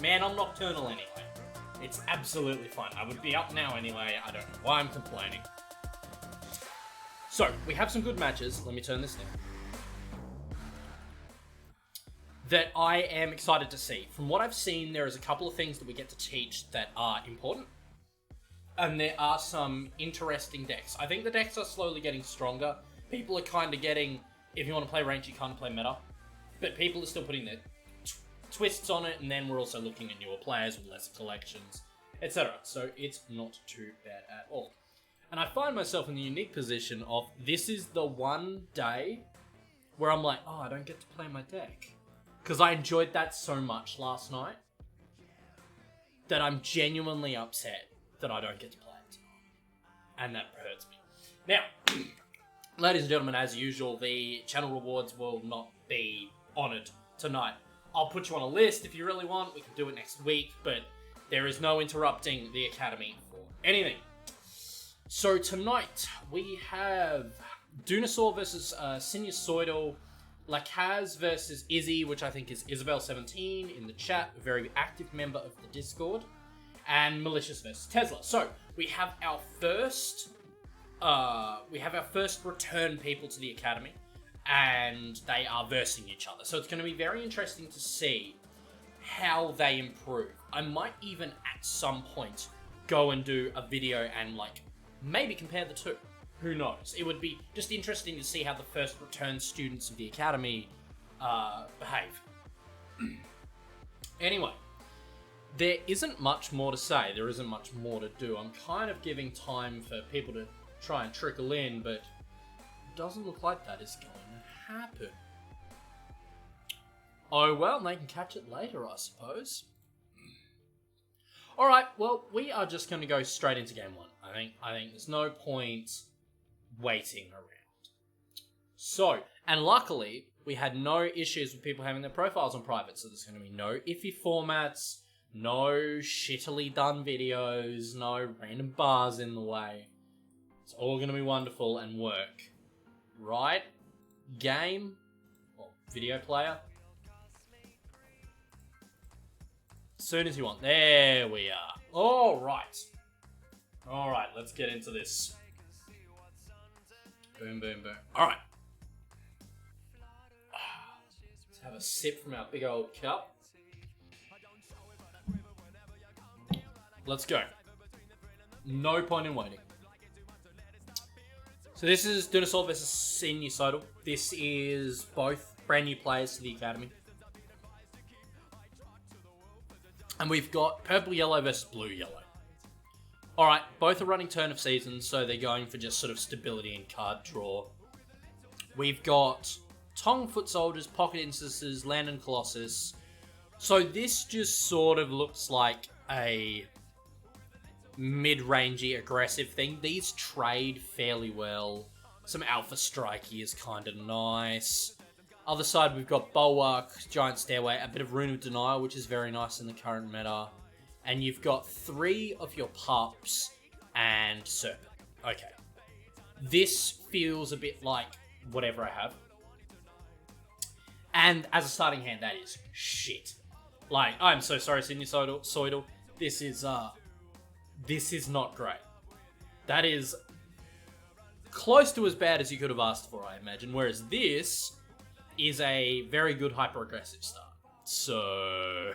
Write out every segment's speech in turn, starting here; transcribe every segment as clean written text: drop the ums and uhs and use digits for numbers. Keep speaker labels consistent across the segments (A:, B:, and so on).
A: Man, I'm nocturnal anyway. It's absolutely fine. I would be up now anyway. I don't know why I'm complaining. So, we have some good matches. Let me turn this down. That I am excited to see. From what I've seen, there is a couple of things that we get to teach that are important. And there are some interesting decks. I think the decks are slowly getting stronger. People are kind of getting, if you want to play range, you can't play meta. But people are still putting their twists on it, and then we're also looking at newer players with lesser collections, etc. So it's not too bad at all. And I find myself in the unique position of, this is the one day where I'm like, oh, I don't get to play my deck. Because I enjoyed that so much last night that I'm genuinely upset that I don't get to play it. And that hurts me. Now, ladies and gentlemen, as usual, the channel rewards will not be honoured tonight. I'll put you on a list if you really want. We can do it next week, but there is no interrupting the Academy for anything. So tonight, we have Dunasaur versus Sinusoidal, Lakaz versus Izzy, which I think is Isabel17 in the chat, a very active member of the Discord, and Malicious versus Tesla. So we have our first return people to the Academy, and they are versing each other. So it's going to be very interesting to see how they improve. I might even at some point go and do a video and like maybe compare the two. Who knows? It would be just interesting to see how the first return students of the Academy behave. Anyway, there isn't much more to say. There isn't much more to do. I'm kind of giving time for people to try and trickle in, but it doesn't look like that is going to happen. Oh well, they can catch it later, I suppose. Alright, well, we are just going to go straight into game one. I think there's no point waiting around. So, and luckily, we had no issues with people having their profiles on private, so there's going to be no iffy formats, no shittily done videos, no random bars in the way. It's all going to be wonderful and work. Right? Game? Or video player? As soon as you want. There we are. Alright. Alright, let's get into this. Boom, boom, boom. Alright. Let's have a sip from our big old cup. Let's go. No point in waiting. So this is Dunasaur versus Sinusoidal. This is both brand new players to the Academy. And we've got Purple Yellow versus Blue Yellow. Alright, both are running Turn of Season, so they're going for just sort of stability and card draw. We've got Tong Foot Soldiers, Pocket Instances, Land and Colossus. So this just sort of looks like a mid-rangey aggressive thing. These trade fairly well. Some Alpha Strikey is kind of nice. Other side, we've got Bulwark, Giant Stairway, a bit of Rune of Denial, which is very nice in the current meta. And you've got 3 of your pups and Serpent. Okay. This feels a bit like whatever I have. And as a starting hand, that is shit. Like, I'm so sorry, Sinusoidal. This is not great. That is close to as bad as you could have asked for, I imagine. Whereas this is a very good hyper-aggressive start. So...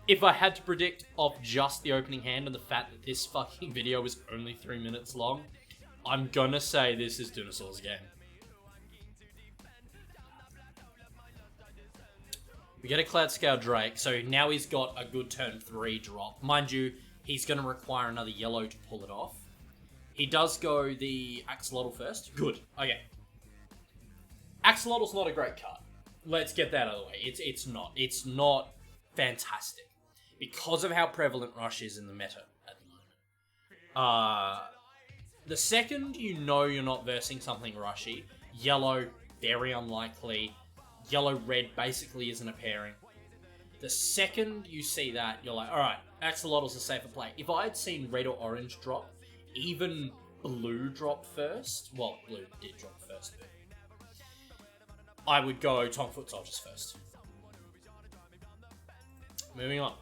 A: if I had to predict off just the opening hand and the fact that this fucking video is only 3 minutes long, I'm gonna say this is Dunasaur's game. We get a Cloud Scale Drake, so now he's got a good turn 3 drop. Mind you, he's gonna require another yellow to pull it off. He does go the Axolotl first. Good. Okay. Axolotl's not a great card. Let's get that out of the way. It's not. It's not fantastic. Because of how prevalent Rush is in the meta at the moment. The second you know you're not versing something Rushy, yellow, very unlikely. Yellow-red basically isn't a pairing. The second you see that, you're like, alright, Axolotl's a safer play. If I had seen red or orange drop, even blue drop first, well, blue did drop first, but I would go Tonk-Foot Soldiers first. Moving on.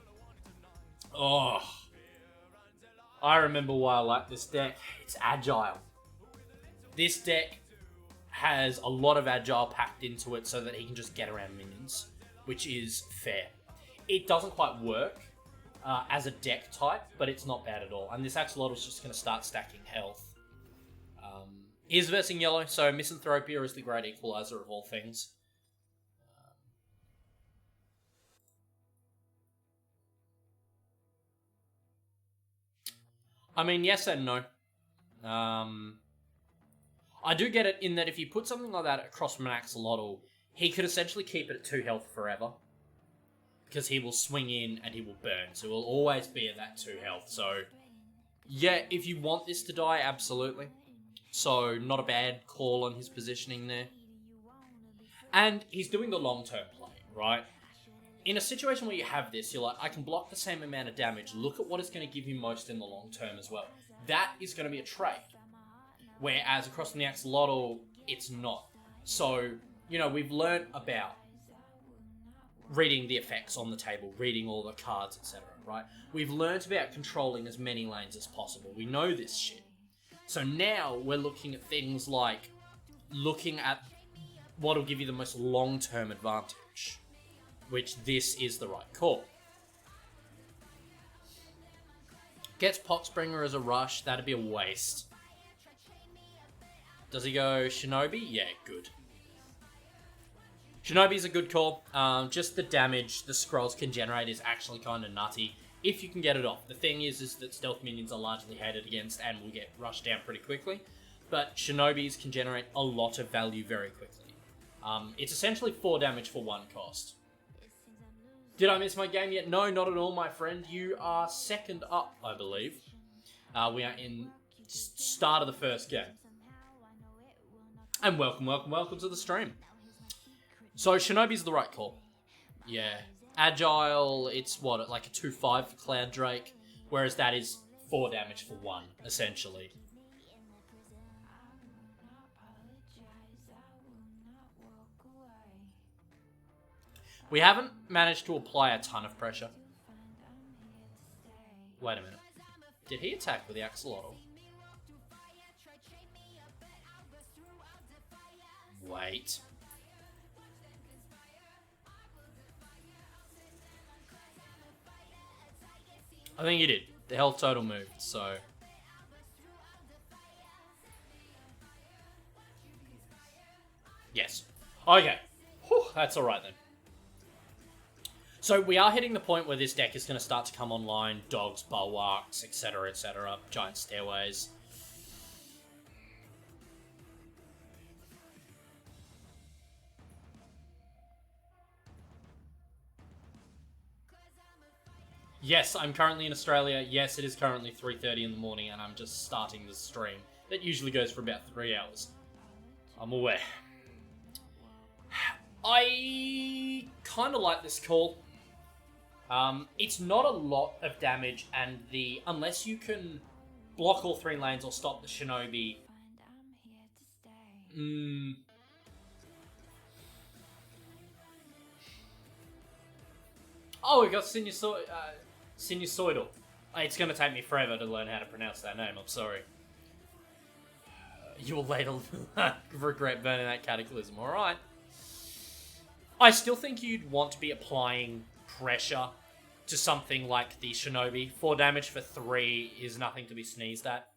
A: Oh, I remember why I like this deck. It's agile. This deck has a lot of agile packed into it so that he can just get around minions, which is fair. It doesn't quite work as a deck type, but it's not bad at all. And this Axolotl's just going to start stacking health. He is versing yellow, so Misanthropia is the great equalizer of all things. I mean, yes and no. I do get it in that if you put something like that across from an Axolotl, he could essentially keep it at 2 health forever. Because he will swing in and he will burn. So he'll always be at that 2 health. So, yeah, if you want this to die, absolutely. So, not a bad call on his positioning there. And he's doing the long-term play, right? In a situation where you have this, you're like, I can block the same amount of damage. Look at what it's going to give you most in the long term as well. That is going to be a trade. Whereas across from the Axolotl, it's not. So, you know, we've learnt about reading the effects on the table, reading all the cards, etc., right? We've learnt about controlling as many lanes as possible. We know this shit. So now we're looking at things like looking at what will give you the most long-term advantage, which this is the right call. Gets Poxbringer as a rush, that'd be a waste. Does he go Shinobi? Yeah, good. Shinobi's a good call. Just the damage the scrolls can generate is actually kind of nutty, if you can get it off. The thing is that stealth minions are largely hated against and will get rushed down pretty quickly, but Shinobis can generate a lot of value very quickly. It's essentially 4 damage for 1 cost. Did I miss my game yet? No, not at all, my friend. You are second up, I believe. We are in start of the first game. And welcome to the stream. So, Shinobi's the right call. Yeah. Agile, it's what, like a 2-5 for Cloud Drake, whereas that is 4 damage for 1, essentially. We haven't managed to apply a ton of pressure. Wait a minute. Did he attack with the Axolotl? Wait. I think he did. The health total moved, so... Yes. Okay. Whew, that's alright then. So we are hitting the point where this deck is going to start to come online. Dogs, bulwarks, etc., etc. Giant stairways. Yes, I'm currently in Australia. Yes, it is currently 3:30 in the morning and I'm just starting the stream. That usually goes for about 3 hours. I'm aware. I kind of like this call. It's not a lot of damage, and unless you can block all 3 lanes or stop the Shinobi... Oh, we got Sinusoidal. It's going to take me forever to learn how to pronounce that name, I'm sorry. You will later regret burning that Cataclysm, alright. I still think you'd want to be applying pressure to something like the Shinobi. 4 damage for 3 is nothing to be sneezed at.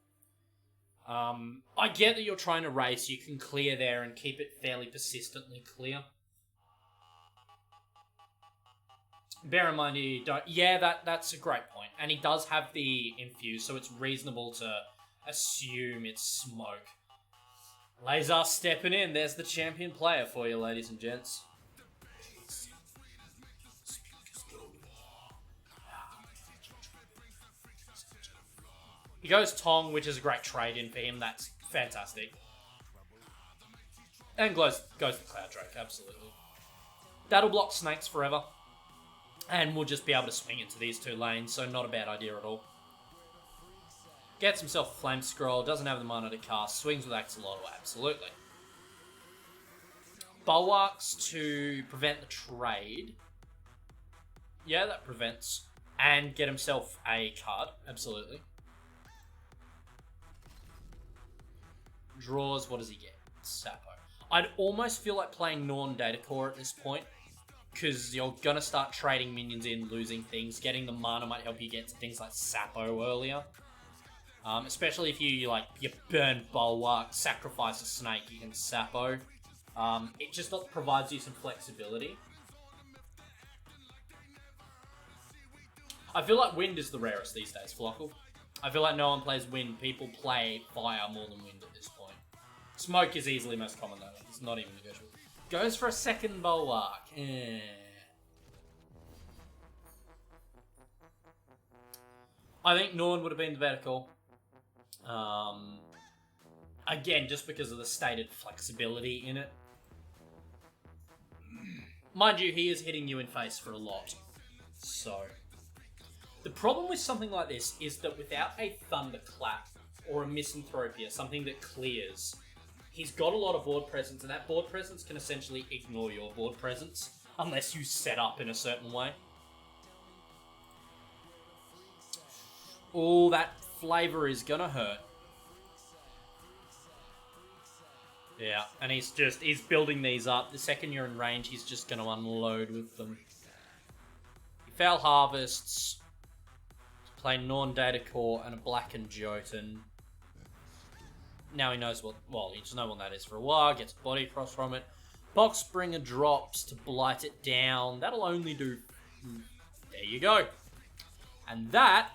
A: I get that you're trying to race, you can clear there and keep it fairly persistently clear. Bear in mind you don't... Yeah, that's a great point. And he does have the infuse, so it's reasonable to assume it's smoke. Laser stepping in. There's the champion player for you, ladies and gents. He goes Tong, which is a great trade-in for him. That's fantastic. And goes the Cloud Drake, absolutely. That'll block snakes forever. And we'll just be able to swing into these 2 lanes, so not a bad idea at all. Gets himself a Flame Scroll, doesn't have the mana to cast, swings with Axolotl, absolutely. Bulwarks to prevent the trade. Yeah, that prevents. And get himself a card. Absolutely. Draws, what does he get? Sapo. I'd almost feel like playing Norn Data Core at this point, because you're going to start trading minions in, losing things. Getting the mana might help you get to things like Sapo earlier. Especially if you burn Bulwark, sacrifice a snake, you can Sapo. It just provides you some flexibility. I feel like Wind is the rarest these days, Flockle. I feel like no one plays Wind. People play Fire more than Wind at this point. Smoke is easily most common though. It's not even negotiable. Goes for a second Bulwark. I think Norn would have been the better call. Again, just because of the stated flexibility in it. Mind you, he is hitting you in face for a lot. So, the problem with something like this is that without a Thunderclap or a Misanthropia, something that clears, he's got a lot of board presence, and that board presence can essentially ignore your board presence, unless you set up in a certain way. Oh, that flavor is gonna hurt. Yeah, and he's building these up. The second you're in range, he's just gonna unload with them. He Foul Harvests, play Norn Data Core and a Blackened Jotun. Now he knows he just knows what that is for a while, gets Body Cross from it. Boxbringer drops to blight it down. That'll only do... There you go. And that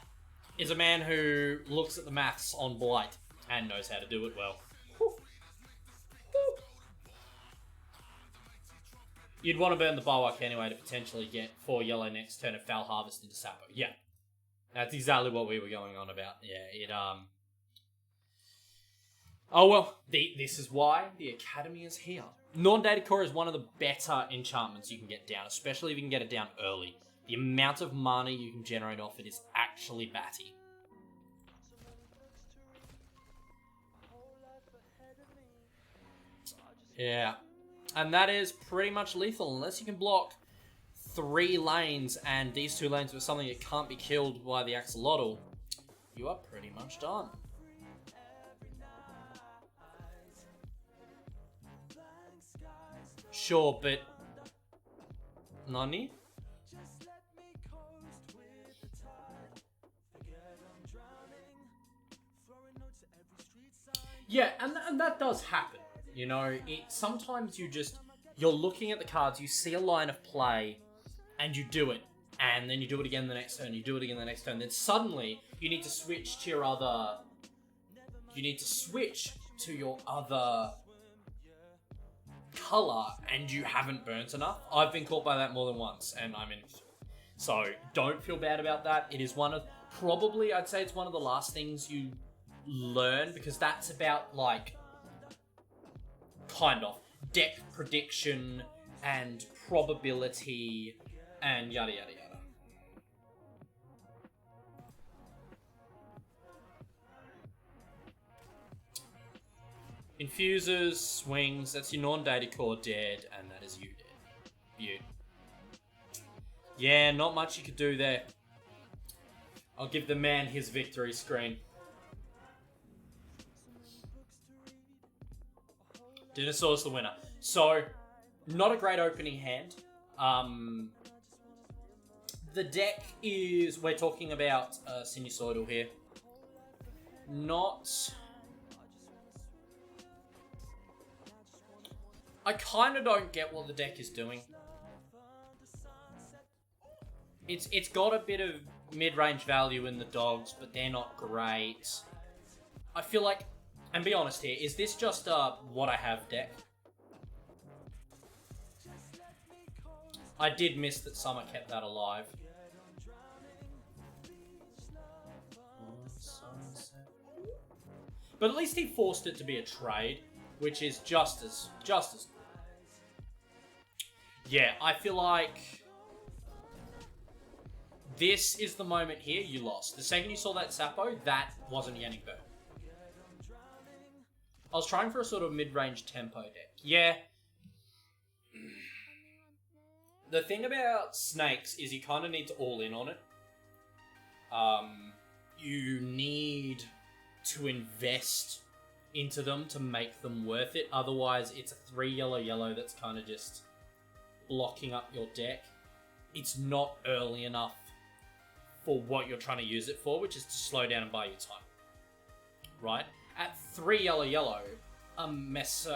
A: is a man who looks at the maths on Blight and knows how to do it well. Whew. Whew. You'd want to burn the Bulwark anyway to potentially get 4 yellow next turn of Foul Harvest into Sapo. Yeah. That's exactly what we were going on about. Yeah, Oh well, this is why the Academy is here. Norn Data Core is one of the better enchantments you can get down, especially if you can get it down early. The amount of mana you can generate off it is actually batty. Yeah. And that is pretty much lethal, unless you can block 3 lanes, and these 2 lanes with something that can't be killed by the Axolotl, you are pretty much done. Sure, but... Nani? Yeah, and that does happen. You know, sometimes you're looking at the cards, you see a line of play, and you do it. And then you do it again the next turn, you do it again the next turn. Then suddenly, you need to switch to your other... You need to switch to your other colour, and you haven't burnt enough. I've been caught by that more than once, and I'm in... So, don't feel bad about that. It is one of... Probably, I'd say it's one of the last things you learn, because that's about, like... Kind of. Deck prediction, and probability, and yada yada yada. Infusers, swings, that's your Norn Data Core dead, and that is you dead. Beaut. Yeah, not much you could do there. I'll give the man his victory screen. Dinosaur's the winner. So, not a great opening hand. The deck is... We're talking about Sinusoidal here. Not... I kind of don't get what the deck is doing. It's got a bit of mid-range value in the dogs, but they're not great. I feel like... And be honest here, is this just a what I have deck? I did miss that Summer kept that alive. But at least he forced it to be a trade, which is just as yeah, I feel like this is the moment here you lost. The second you saw that Sapo, that wasn't Yannick Burr. I was trying for a sort of mid-range tempo deck. Yeah. The thing about snakes is you kind of need to all in on it. You need to invest into them to make them worth it. Otherwise, it's a 3 yellow that's kind of just blocking up your deck. It's not early enough for what you're trying to use it for, which is to slow down and buy you time. Right? At 3 yellow, a Meso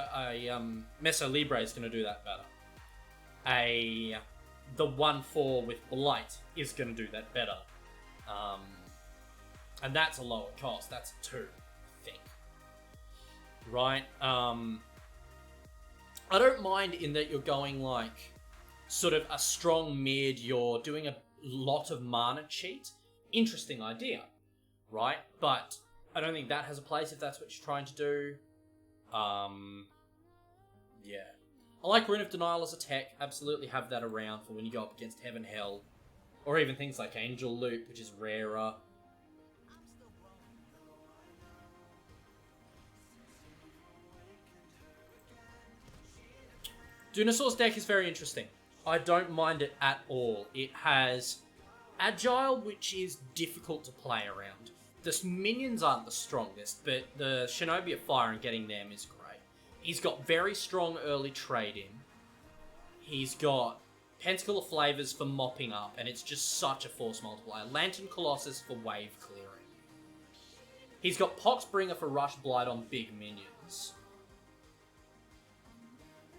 A: Libre is going to do that better. The 1/4 with Blight is going to do that better. And that's a lower cost. That's a 2, I think. Right? I don't mind in that you're going like sort of a strong mid, you're doing a lot of mana cheat. Interesting idea, right? But I don't think that has a place if that's what you're trying to do. Yeah. I like Rune of Denial as a tech. Absolutely have that around for when you go up against Heaven Hell. Or even things like Angel Loop, which is rarer. Dunosaur's deck is very interesting. I don't mind it at all. It has Agile, which is difficult to play around. The minions aren't the strongest, but the Shinobi of Fire and getting them is great. He's got very strong early trading. He's got Pentacle of Flavors for mopping up, and it's just such a force multiplier. Lantern Colossus for wave clearing. He's got Poxbringer for Rush Blight on big minions.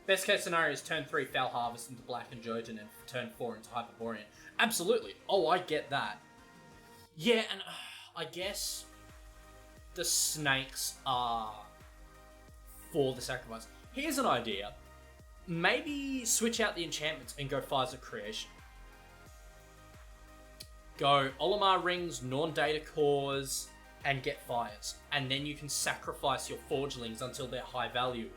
A: Best case scenario is turn 3 Foul Harvest into Black and Jotun, and turn 4 into Hyperborean. Absolutely. Oh, I get that. Yeah, and I guess the snakes are for the sacrifice. Here's an idea. Maybe switch out the enchantments and go Fires of Creation. Go Olimar Rings, Norn Data Cores, and get Fires. And then you can sacrifice your Forgelings until they're high value.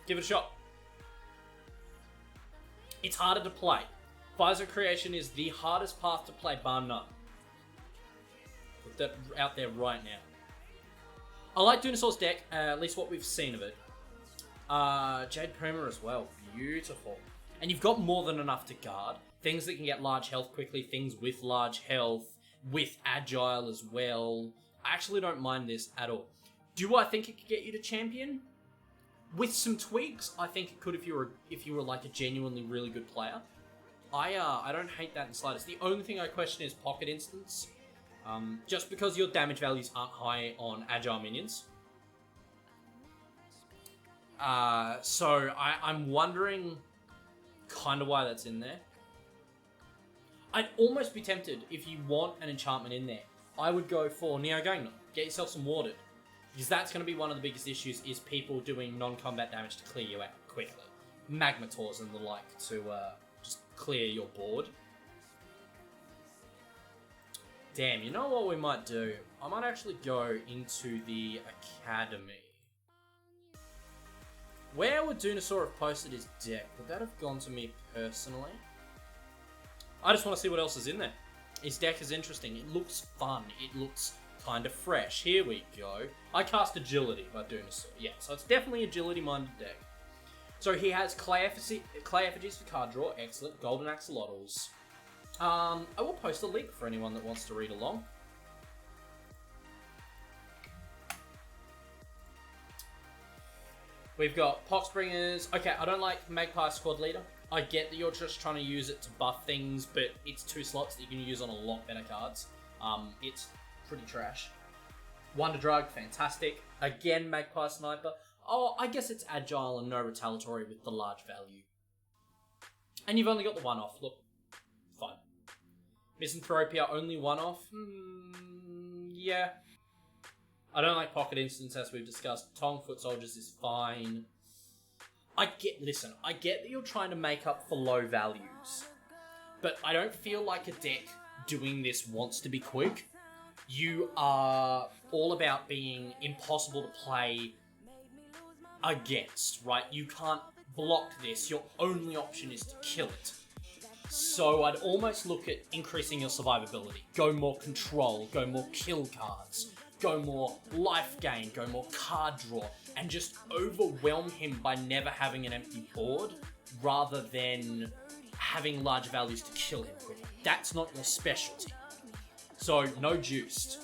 A: Give it a shot. It's harder to play. Fires of Creation is the hardest path to play, bar none. Put that out there right now. I like Dunosaur's deck, at least what we've seen of it. Jade Primer as well. Beautiful. And you've got more than enough to guard. Things that can get large health quickly, things with large health, with Agile as well. I actually don't mind this at all. Do I think it could get you to champion? With some tweaks, I think it could if you were like a genuinely really good player. I don't hate that in the slightest. The only thing I question is Pocket Instance. Just because your damage values aren't high on Agile minions. So I'm wondering kind of why that's in there. I'd almost be tempted, if you want an enchantment in there, I would go for Neo Gangnon. Get yourself some Warded. Because that's going to be one of the biggest issues, is people doing non-combat damage to clear you out quickly. Magmators and the like to just clear your board. Damn, you know what we might do? I might actually go into the Academy. Where would Dunosaur have posted his deck? Would that have gone to me personally? I just want to see what else is in there. His deck is interesting. It looks fun. It looks kind of fresh. Here we go. I cast Agility by Dunosaur. Yeah, so it's definitely agility-minded deck. So he has Clay Effigies for card draw. Excellent. Golden Axolotls. I will post a link for anyone that wants to read along. We've got Poxbringers. Okay, I don't like Magpie Squad Leader. I get that you're just trying to use it to buff things, but it's 2 slots that you can use on a lot better cards. It's pretty trash. Wonder Drug, fantastic. Again, Magpie Sniper. Oh, I guess it's agile and no retaliatory with the large value. And you've only got the 1-off. Look, fine. Misanthropia, only 1-off? Yeah. I don't like Pocket Instance, as we've discussed. Tong Foot Soldiers is fine. I get that you're trying to make up for low values. But I don't feel like a deck doing this wants to be quick. You are all about being impossible to play against, right? You can't block this. Your only option is to kill it. So I'd almost look at increasing your survivability. Go more control. Go more kill cards. go more life gain, go more card draw, and just overwhelm him by never having an empty board, rather than having large values to kill him quickly. That's not your specialty. So, no juiced.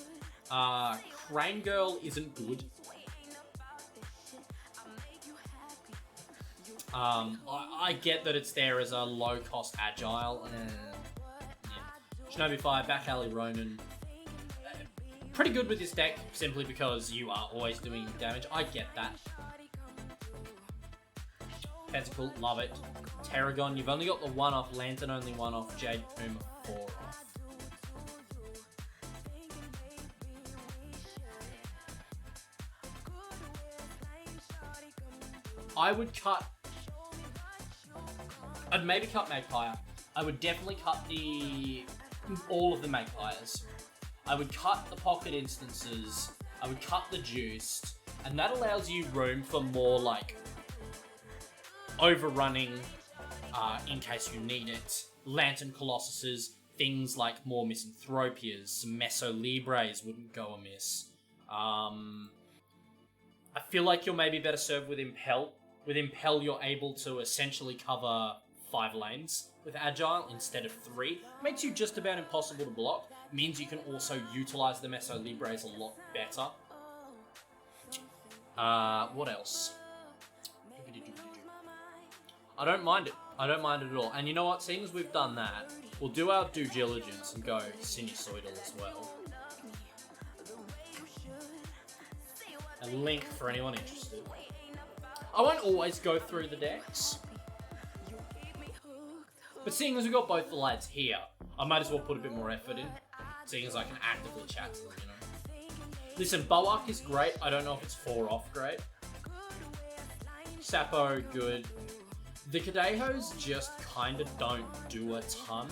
A: Crane Girl isn't good. I get that it's there as a low-cost agile. Shinobi Fire, Back Alley Ronin. Pretty good with this deck, simply because you are always doing damage. I get that. Pentacle, love it. Tarragon, you've only got the 1-off. Lantern only 1-off. Jade Puma 4-off. I would cut... I'd maybe cut Magpire. I would definitely cut all of the Magpires. I would cut the pocket instances. I would cut the juiced. And that allows you room for more, like, overrunning in case you need it. Lantern Colossuses, things like more Misanthropias, some Meso Libres wouldn't go amiss. I feel like you're maybe better served with Impel. With Impel, you're able to essentially cover 5 lanes with Agile instead of 3. Makes you just about impossible to block. Means you can also utilize the Meso Libres a lot better. What else? I don't mind it. I don't mind it at all. And you know what? Seeing as we've done that, we'll do our due diligence and go Sinusoidal as well. A link for anyone interested. I won't always go through the decks. But seeing as we've got both the lads here, I might as well put a bit more effort in. Seeing as I can actively chat to them, you know. Listen, Boark is great. I don't know if it's 4-off great. Sapo, good. The Kadehos just kind of don't do a ton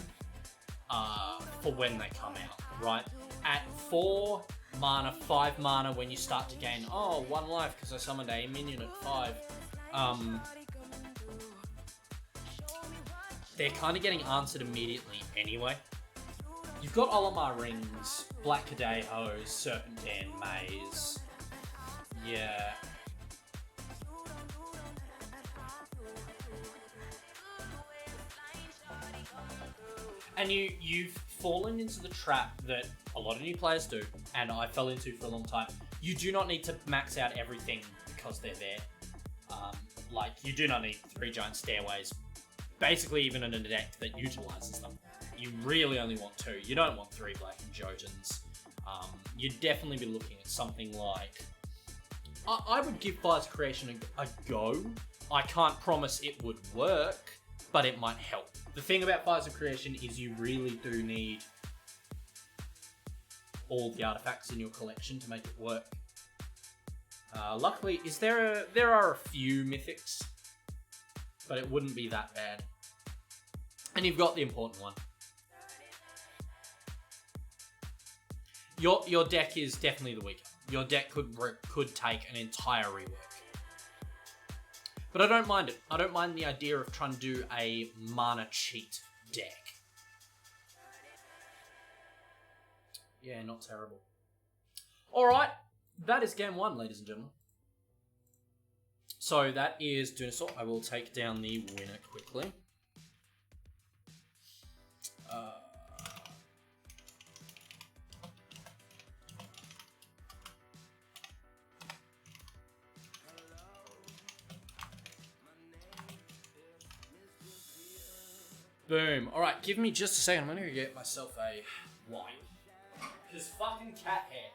A: for when they come out, right? At 4 mana, 5 mana, when you start to gain, 1 life because I summoned a minion at 5. They're kind of getting answered immediately anyway. You've got Olimar Rings, Black Kadehos, Serpentine Maze. Yeah. And you've fallen into the trap that a lot of new players do, and I fell into for a long time. You do not need to max out everything because they're there. Like, you do not need 3 giant stairways, basically even in a deck that utilizes them. You really only want 2. You don't want 3 Black and Jotuns. You'd definitely be looking at something like... I would give Fire's Creation a go. I can't promise it would work, but it might help. The thing about Fire's Creation is you really do need all the artifacts in your collection to make it work. Luckily, there are a few mythics, but it wouldn't be that bad. And you've got the important one. Your deck is definitely the weaker. Your deck could take an entire rework. But I don't mind it. I don't mind the idea of trying to do a mana cheat deck. Yeah, not terrible. Alright, that is game 1, ladies and gentlemen. So that is Dunosaur. I will take down the winner quickly. Boom. Alright, give me just a second. I'm gonna go get myself a wine. Because fucking cat hair.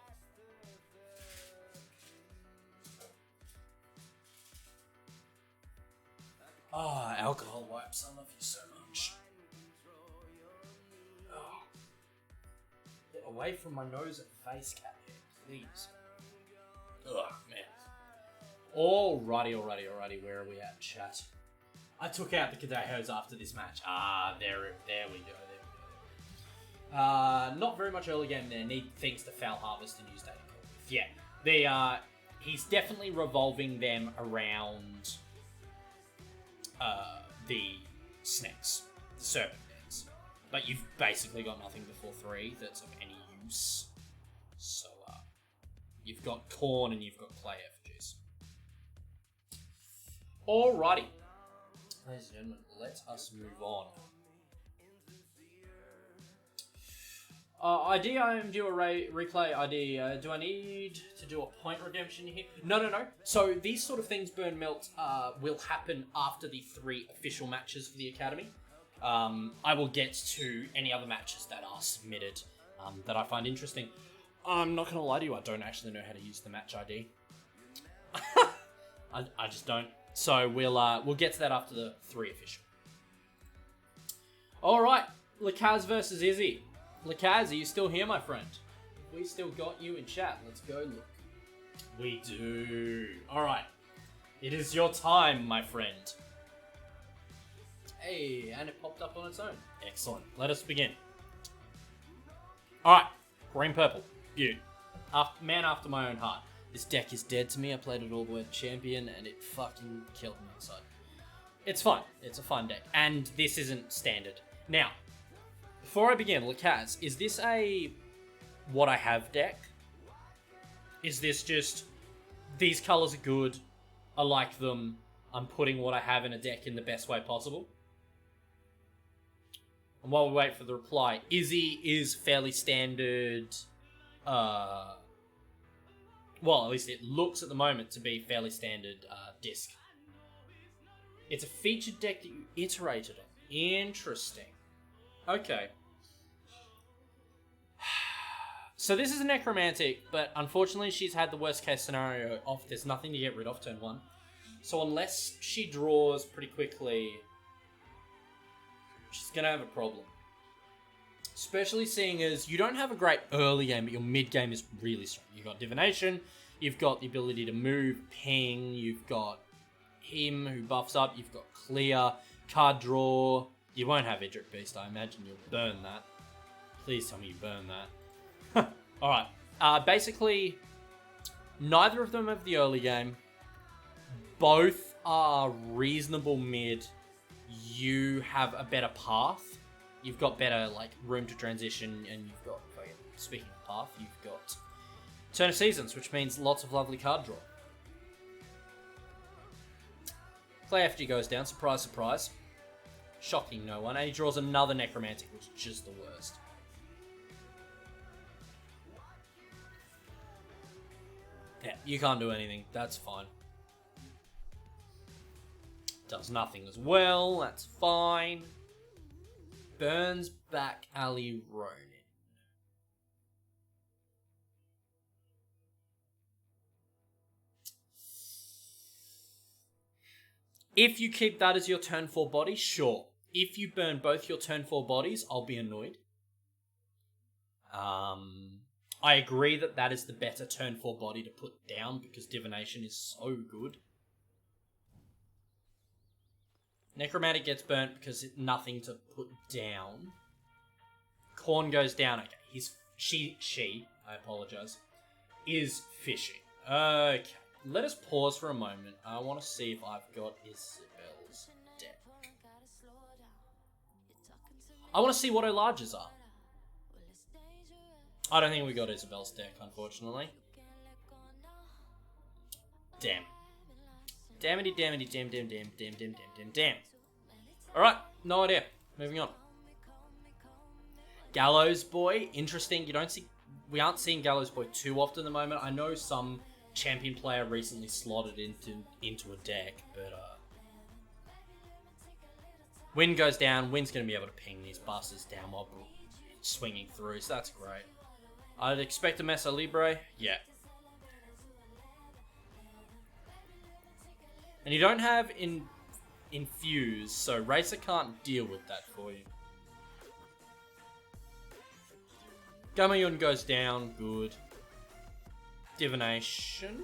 A: Alcohol wipes. I love you so much. Oh. Get away from my nose and face, cat hair, please. Ugh, man. Alrighty. Where are we at, chat? I took out the Kadehos after this match. There we go. Not very much early game there. Need things to Foul Harvest and use Data Core. Yeah, he's definitely revolving them around the snakes, the serpent dance. But you've basically got nothing before 3 that's of any use. So, You've got Corn and you've got Clay Effigies. Alrighty. Ladies and gentlemen, let us move on. ID, I am due a replay ID. Do I need to do a point redemption here? No. So these sort of things, Burn Melt, will happen after the 3 official matches for the Academy. I will get to any other matches that are submitted that I find interesting. I'm not going to lie to you, I don't actually know how to use the match ID. I just don't. So we'll get to that after the 3 official. Alright, Lakaz versus Izzy. Lakaz, are you still here, my friend? We still got you in chat. Let's go look. We do. Alright. It is your time, my friend. Hey, and it popped up on its own. Excellent. Let us begin. Alright. Green purple. Beaut. Man after my own heart. This deck is dead to me. I played it all the way to champion and it fucking killed me inside. It's fun. It's a fun deck. And this isn't standard. Now, before I begin, Lakaz, is this a what I have deck? Is this just these colors are good, I like them, I'm putting what I have in a deck in the best way possible? And while we wait for the reply, Izzy is fairly standard, well, at least it looks at the moment to be fairly standard disc. It's a featured deck that you iterated on. Interesting. Okay. So this is a Necromantic, but unfortunately she's had the worst case scenario of there's nothing to get rid of turn 1. So unless she draws pretty quickly, she's going to have a problem. Especially seeing as you don't have a great early game, but your mid game is really strong. You've got Divination, you've got the ability to move, ping, you've got him who buffs up, you've got clear, card draw. You won't have Idric Beast, I imagine you'll burn that. Please tell me you burn that. Alright, basically, neither of them have the early game. Both are reasonable mid. You have a better path. You've got better like room to transition, and you've got, speaking of path, you've got Turn of Seasons, which means lots of lovely card draw. Clay FG goes down, surprise, surprise. Shocking no one, and he draws another Necromantic, which is just the worst. Yeah, you can't do anything, that's fine. Does nothing as well, that's fine. Burns back Ali Ronin. If you keep that as your turn 4 body, sure. If you burn both your turn 4 bodies, I'll be annoyed. I agree that that is the better turn 4 body to put down because Divination is so good. Necromantic gets burnt because it's nothing to put down. Corn goes down. Okay, she, I apologize, is fishing. Okay, let us pause for a moment. I want to see if I've got Isabel's deck. I want to see what her larges are. I don't think we got Isabel's deck, unfortunately. Damn. Damn. Alright, no idea. Moving on. Gallows Boy, interesting. We aren't seeing Gallows Boy too often at the moment. I know some champion player recently slotted into a deck, but Wind goes down. Wind's going to be able to ping these bastards down while swinging through, so that's great. I'd expect a Mesa Libre. Yeah. And you don't have Infuse, so Racer can't deal with that for you. Gamayun goes down, good. Divination,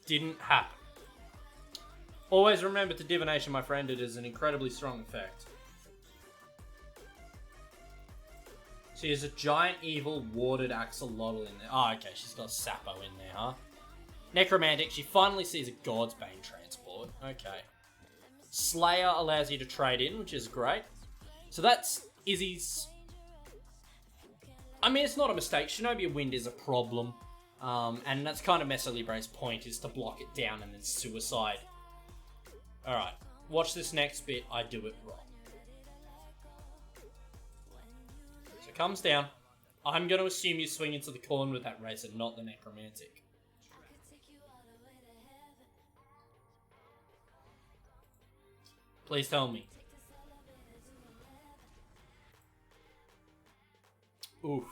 A: didn't happen. Always remember to Divination, my friend, it is an incredibly strong effect. She has a giant evil warded axolotl in there. Oh, okay, she's got Sapo in there, huh? Necromantic, she finally sees a God's Bane transport. Okay. Slayer allows you to trade in, which is great. So that's Izzy's... I mean, it's not a mistake. Shinobi Wind is a problem. And that's kind of Meso Libre's point, is to block it down and then suicide. Alright, watch this next bit, I do it wrong. So it comes down. I'm going to assume you swing into the corn with that razor, not the necromantic. Please tell me. Oof.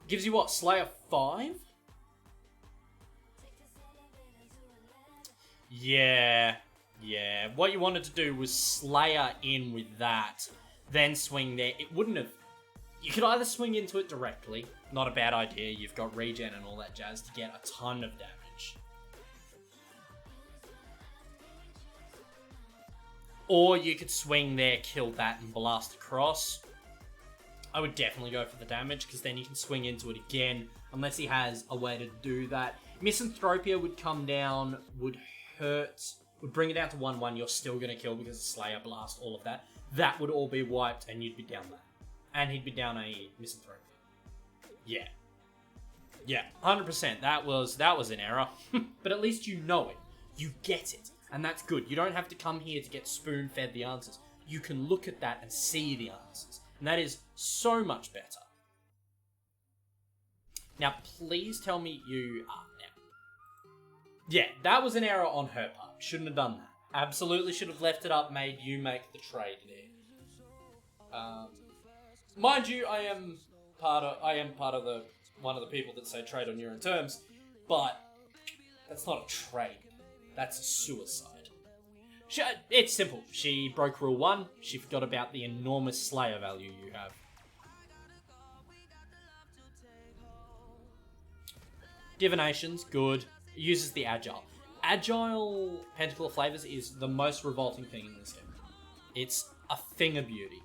A: Gives you what, Slayer 5? Yeah. What you wanted to do was Slayer in with that, then swing there. It wouldn't have... You could either swing into it directly, not a bad idea, you've got regen and all that jazz to get a ton of damage. Or you could swing there, kill that, and blast across. I would definitely go for the damage, because then you can swing into it again, unless he has a way to do that. Misanthropia would come down, would hurt, would bring it down to 1-1, you're still going to kill because of Slayer, Blast, all of that. That would all be wiped, and you'd be down that. And he'd be down a Misanthropia. Yeah, 100%, that was an error. But at least you know it. You get it. And that's good. You don't have to come here to get spoon-fed the answers. You can look at that and see the answers. And that is so much better. Now, please tell me you are now. Yeah, that was an error on her part. Shouldn't have done that. Absolutely should have left it up, made you make the trade there. Mind you, I am part of the one of the people that say trade on your own terms, but that's not a trade. That's a suicide. It's simple. She broke rule 1. She forgot about the enormous Slayer value you have. Divination's good. It uses the Agile. Agile Pentacle of Flavors is the most revolting thing in this game. It's a thing of beauty.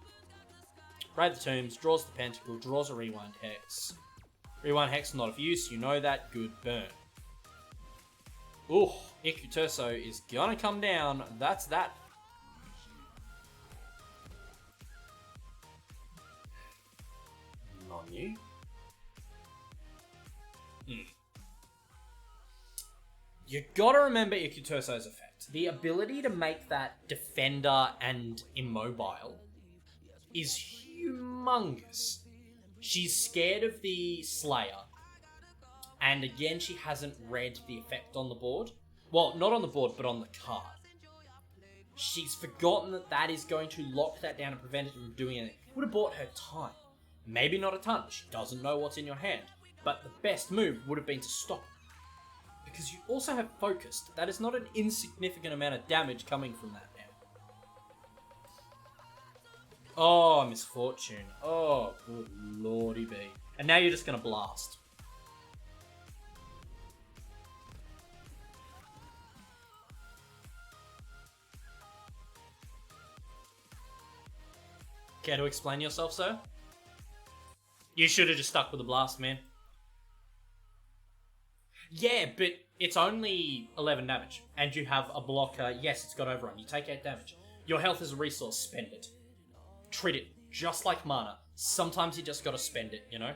A: Raid the Tombs, draws the Pentacle, draws a Rewind Hex. Rewind Hex not of use, you know that. Good burn. Ooh, Ikuturso is gonna come down. That's that. On you. You gotta remember Ikuturso's effect. The ability to make that defender and immobile is humongous. She's scared of the Slayer. And again, she hasn't read the effect on the board. Well, not on the board, but on the card. She's forgotten that that is going to lock that down and prevent it from doing anything. Would have bought her time. Maybe not a ton. She doesn't know what's in your hand. But the best move would have been to stop it. Because you also have focused. That is not an insignificant amount of damage coming from that now. Oh, misfortune. Oh, good lordy be. And now you're just going to blast. Care to explain yourself, sir? You should have just stuck with the blast, man. Yeah, but it's only 11 damage. And you have a blocker. Yes, it's got overrun. You take 8 damage. Your health is a resource. Spend it. Treat it just like mana. Sometimes you just gotta spend it, you know?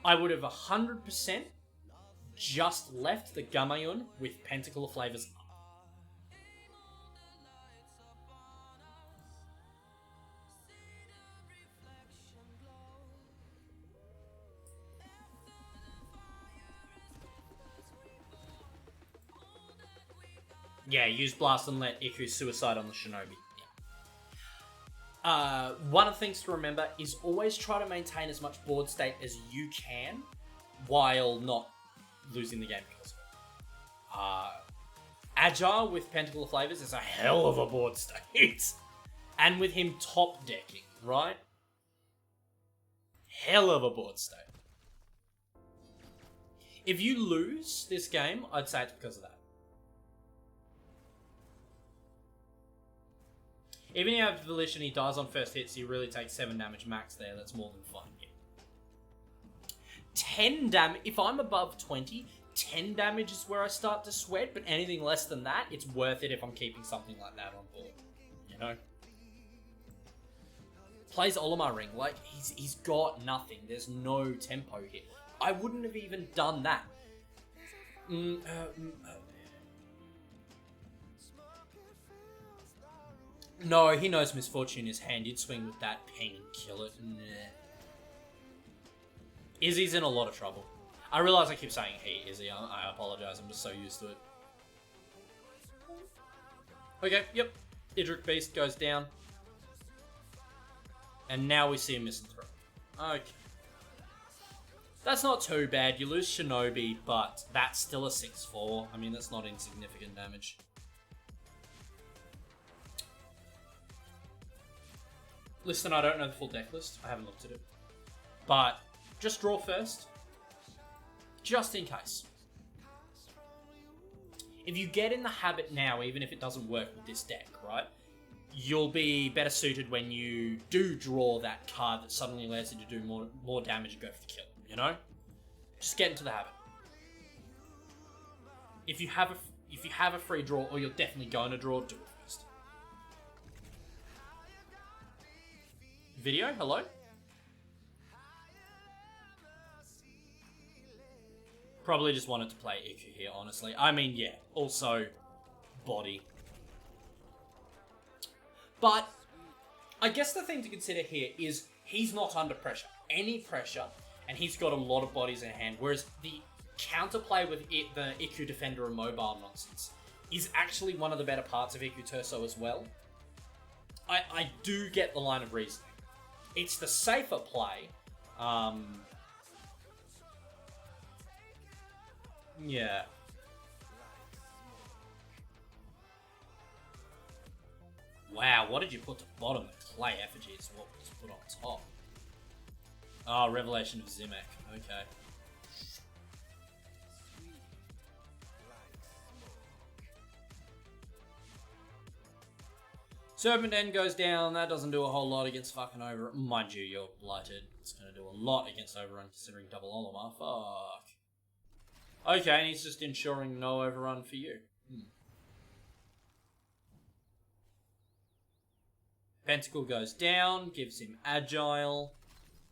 A: I would have 100% just left the Gamayun with Pentacle of Flavors up. Yeah, use Blast and let Iku suicide on the Shinobi. Yeah. One of the things to remember is always try to maintain as much board state as you can while not losing the game because of it. Agile with Pentacle of Flavors is a hell of a board state. And with him top decking, right? Hell of a board state. If you lose this game, I'd say it's because of that. Even if you have Volition, he dies on first hit, so you really take 7 damage max there. That's more than fine. Yeah. 10 damage. If I'm above 20, 10 damage is where I start to sweat, but anything less than that, it's worth it if I'm keeping something like that on board. You know? plays Olimar Ring. Like, he's got nothing. There's no tempo here. I wouldn't have even done that. No, he knows Misfortune is hand. He'd swing with that ping and kill it. Nah. Izzy's in a lot of trouble. I realise I keep saying he, Izzy. I apologise. I'm just so used to it. Okay, yep. Idric Beast goes down. And now we see a misanthrope. Okay. That's not too bad. You lose Shinobi, but that's still a 6-4. I mean, that's not insignificant damage. Listen, I don't know the full deck list. I haven't looked at it. But just draw first. Just in case. If you get in the habit now, even if it doesn't work with this deck, right? You'll be better suited when you do draw that card that suddenly allows you to do more damage and go for the kill, you know? Just get into the habit. If you have a free draw, or you're definitely going to draw, do it first. Video, hello? Probably just wanted to play Iku here, honestly. I mean, yeah, also body. But I guess the thing to consider here is he's not under pressure. Any pressure, and he's got a lot of bodies in hand, whereas the counterplay with the Iku Defender and mobile nonsense is actually one of the better parts of Iku Turso as well. I do get the line of reasoning. It's the safer play. Yeah. Wow, what did you put to bottom? The clay effigy is what was put on top. Oh, Revelation of Zimek. Okay. Serpent End goes down. That doesn't do a whole lot against fucking Overrun. Mind you, you're blighted. It's going to do a lot against Overrun considering double Olimar. Fuck. Okay, and he's just ensuring no Overrun for you. Pentacle goes down, gives him Agile,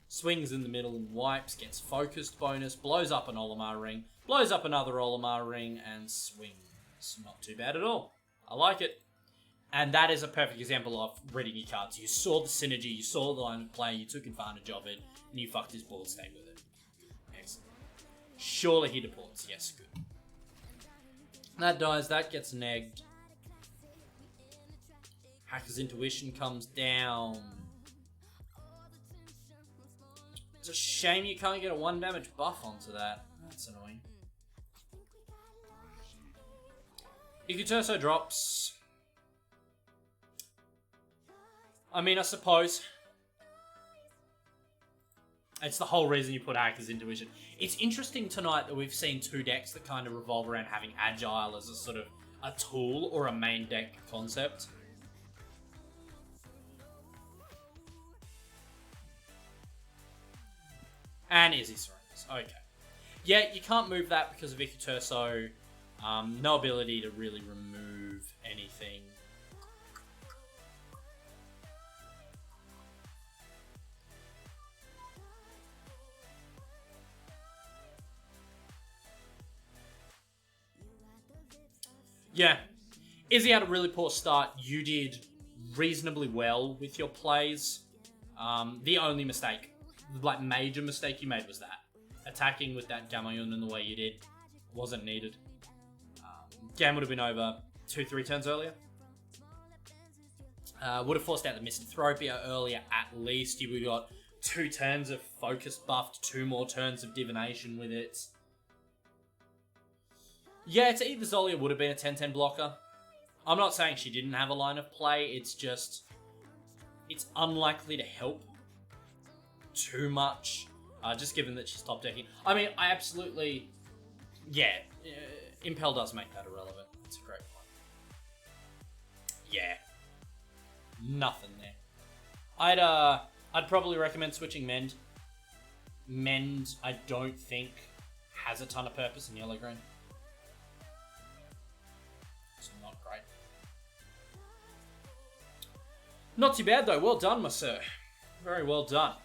A: swings in the middle and wipes, gets Focused bonus, blows up an Olimar Ring, blows up another Olimar Ring, and swings. Not too bad at all. I like it. And that is a perfect example of reading your cards. You saw the synergy, you saw the line of play, you took advantage of it, and you fucked his board state with it. Excellent. Surely he deports. Yes, good. That dies, that gets negged. Hacker's Intuition comes down. It's a shame you can't get a 1 damage buff onto that. That's annoying. Ikuturso drops. I mean, I suppose it's the whole reason you put Hacker's Intuition. It's interesting tonight that we've seen 2 decks that kind of revolve around having Agile as a sort of a tool or a main deck concept. And Izzy surrenders. Okay. Yeah, you can't move that because of Ikuturso. No ability to really remove anything. Yeah. Izzy had a really poor start. You did reasonably well with your plays. The only mistake, like major mistake you made was that. Attacking with that Gamayun in the way you did wasn't needed. Game would have been over 2-3 turns earlier. Would have forced out the Misanthropia earlier at least. You would have got 2 turns of Focus buffed, 2 more turns of Divination with it. Yeah, to eat the Zolia would have been a 10-10 blocker. I'm not saying she didn't have a line of play, it's just... it's unlikely to help too much, just given that she's top decking. I mean, I absolutely... yeah, Impel does make that irrelevant. It's a great point. Yeah. Nothing there. I'd probably recommend switching Mend. Mend, I don't think, has a ton of purpose in yellow-green. It's not great. Not too bad, though. Well done, my sir. Very well done.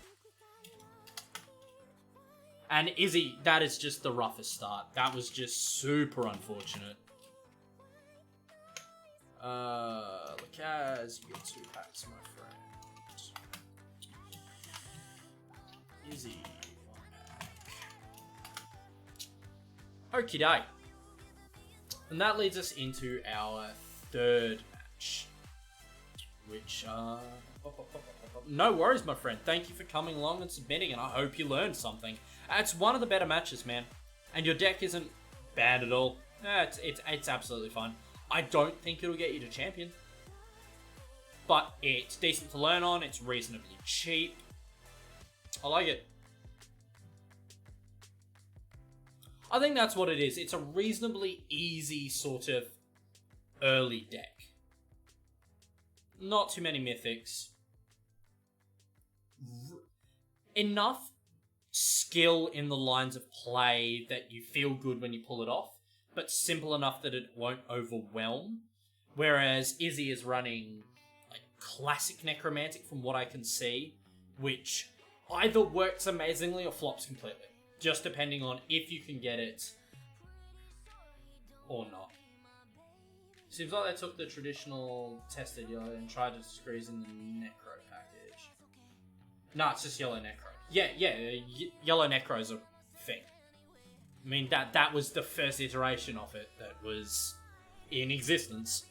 A: And Izzy, that is just the roughest start. That was just super unfortunate. Lucas, you get 2 packs, my friend. Izzy, 1 pack. Okie doke. And that leads us into our third match. Which, no worries, my friend. Thank you for coming along and submitting, and I hope you learned something. It's one of the better matches, man. And your deck isn't bad at all. It's absolutely fine. I don't think it'll get you to champion. But it's decent to learn on. It's reasonably cheap. I like it. I think that's what it is. It's a reasonably easy sort of early deck. Not too many mythics. Enough skill in the lines of play that you feel good when you pull it off, but simple enough that it won't overwhelm. Whereas Izzy is running like classic necromantic from what I can see, which either works amazingly or flops completely. Just depending on if you can get it or not. Seems like they took the traditional tested yellow and tried to squeeze in the necro package. No, it's just yellow necro. Yeah, yellow necro is a thing. I mean, that was the first iteration of it that was in existence.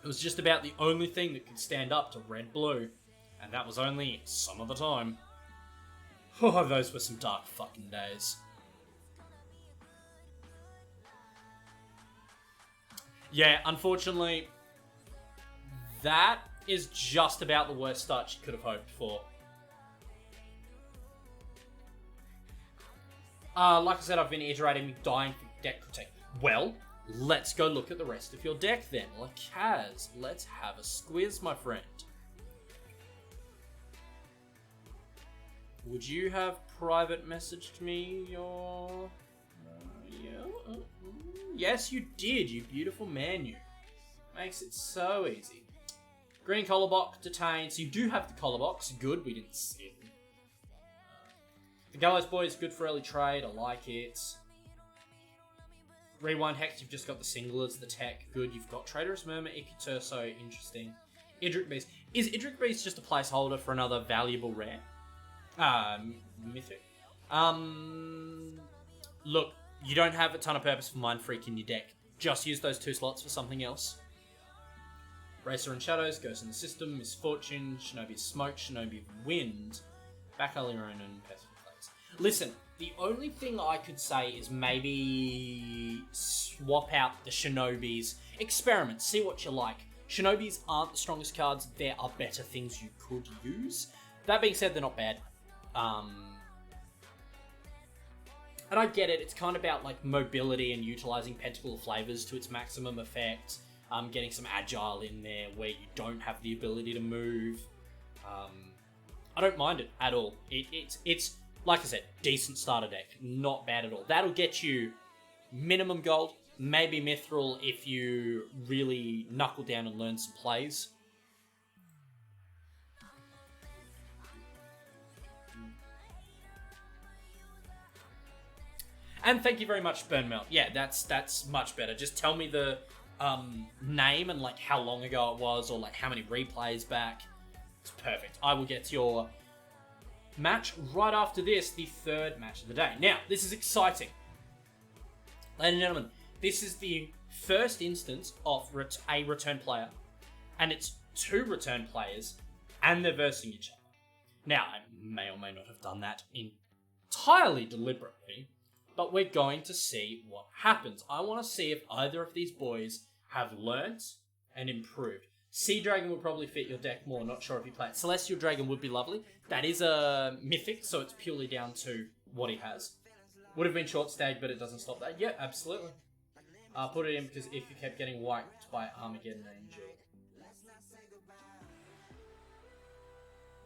A: It was just about the only thing that could stand up to red-blue, and that was only some of the time. Oh, those were some dark fucking days. Yeah, unfortunately, that is just about the worst start you could have hoped for. Like I said, I've been iterating, dying for deck critique. Well, let's go look at the rest of your deck then. Kaz, let's have a squiz, my friend. Would you have private messaged me your... yeah? Yes, you did, you beautiful man, you. Makes it so easy. Green collar box detains. You do have the collar box. Good, we didn't see it. The Gallows Boy is good for early trade. I like it. Rewind Hex, you've just got the single as the tech. Good, you've got Traitorous Murmur, Ikuturso, interesting. Idric Beast. Is Idric Beast just a placeholder for another valuable rare? Mythic. Look, you don't have a ton of purpose for Mind Freak in your deck. Just use those 2 slots for something else. Racer and Shadows, Ghost in the System, Misfortune, Shinobi of Smoke, Shinobi of Wind, Bacaliron and Pestilent Plagues. Listen, the only thing I could say is maybe swap out the Shinobis. Experiment, see what you like. Shinobis aren't the strongest cards. There are better things you could use. That being said, they're not bad. And I get it, it's kind of about like mobility and utilizing Pentacle of Flavors to its maximum effect. Getting some agile in there where you don't have the ability to move. I don't mind it at all. It's like I said, decent starter deck, not bad at all. That'll get you minimum gold, maybe mithril if you really knuckle down and learn some plays. And thank you very much, Burnmelt. Yeah, that's much better. Just tell me the name and like how long ago it was, or like how many replays back. It's perfect. I will get to your match right after this, the third match of the day. Now, this is exciting. Ladies and gentlemen, this is the first instance of a return player, and it's 2 return players, and they're versing each other. Now, I may or may not have done that entirely deliberately, but we're going to see what happens. I want to see if either of these boys have learnt and improved. Sea Dragon would probably fit your deck more, not sure if you play it. Celestial Dragon would be lovely. That is a mythic, so it's purely down to what he has. Would have been short stayed, but it doesn't stop that. Yeah, absolutely. Put it in because if you kept getting wiped by Armageddon Angel.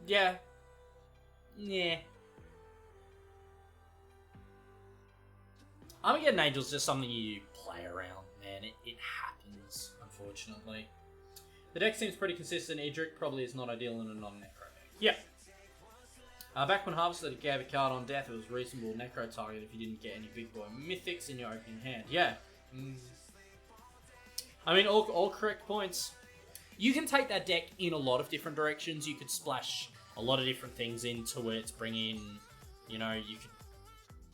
A: Yeah. Yeah. Armageddon Angel's just something you play around, man. It happens, unfortunately. The deck seems pretty consistent. Edric probably is not ideal in a non-necro deck. Yeah. Back when Harvested gave a card on death, it was reasonable necro target if you didn't get any big boy mythics in your opening hand. Yeah. I mean, all correct points. You can take that deck in a lot of different directions. You could splash a lot of different things into it, bring in, you could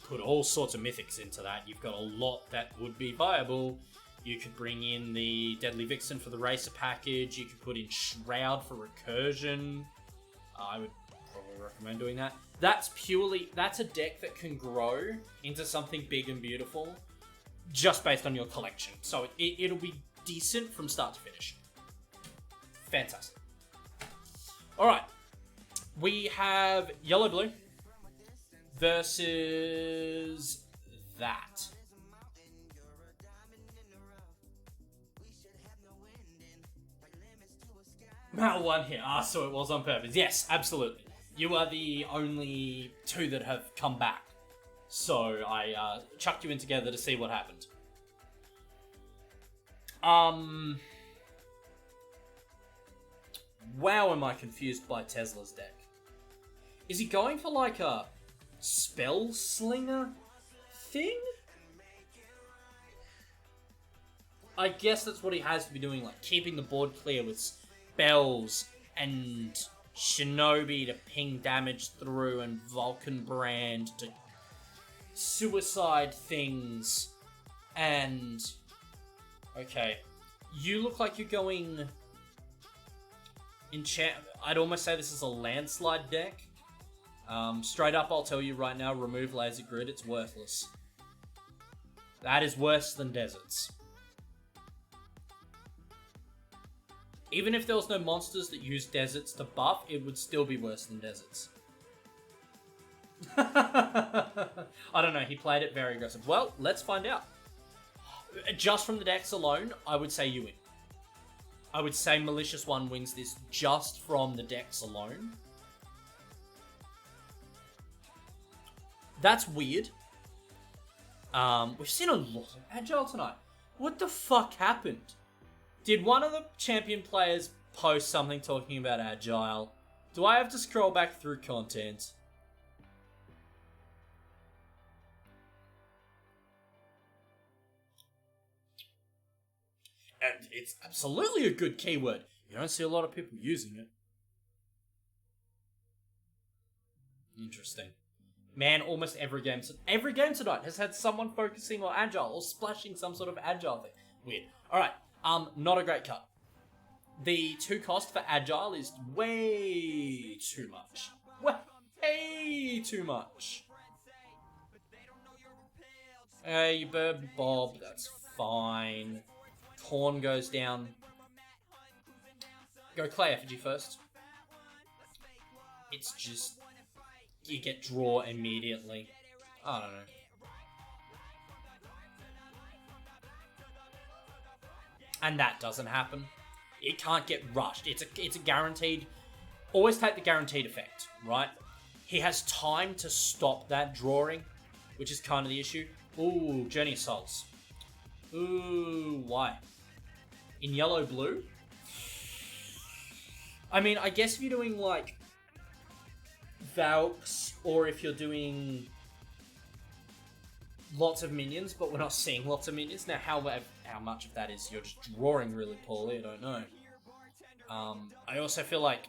A: put all sorts of mythics into that. You've got a lot that would be viable. You could bring in the Deadly Vixen for the Racer package. You could put in Shroud for Recursion. I would probably recommend doing that. That's a deck that can grow into something big and beautiful just based on your collection. So it'll be decent from start to finish. Fantastic. Alright. We have yellow-blue versus that. Mal won here. So it was on purpose. Yes, absolutely. You are the only two that have come back. So I chucked you in together to see what happened. Wow, am I confused by Tesla's deck. Is he going for like a spell slinger thing? I guess that's what he has to be doing, like keeping the board clear with spells and Shinobi to ping damage through and Vulcan Brand to suicide things and... Okay. You look like you're going... I'd almost say this is a landslide deck. Straight up, I'll tell you right now, remove Laser Grid, it's worthless. That is worse than Deserts. Even if there was no monsters that use Deserts to buff, it would still be worse than Deserts. I don't know, he played it very aggressive. Well, let's find out. Just from the decks alone, I would say you win. I would say Malicious One wins this just from the decks alone. That's weird. We've seen a lot of Agile tonight. What the fuck happened? Did one of the champion players post something talking about Agile? Do I have to scroll back through content? And it's absolutely a good keyword. You don't see a lot of people using it. Interesting. Man, almost every game tonight has had someone focusing on Agile or splashing some sort of Agile thing. Weird. Alright, not a great cut. The 2 cost for Agile is way too much. Way too much. Hey, Bird Bob, that's fine. Corn goes down. Go Clay Effigy first. It's just... You get draw immediately. I don't know. And that doesn't happen. It can't get rushed. It's a guaranteed... Always take the guaranteed effect, right? He has time to stop that drawing, which is kind of the issue. Ooh, Journey of Souls. Ooh, why? In yellow-blue? I mean, I guess if you're doing, like, Valks, or if you're doing lots of minions, but we're not seeing lots of minions. Now, how much of that is you're just drawing really poorly, I don't know. I also feel like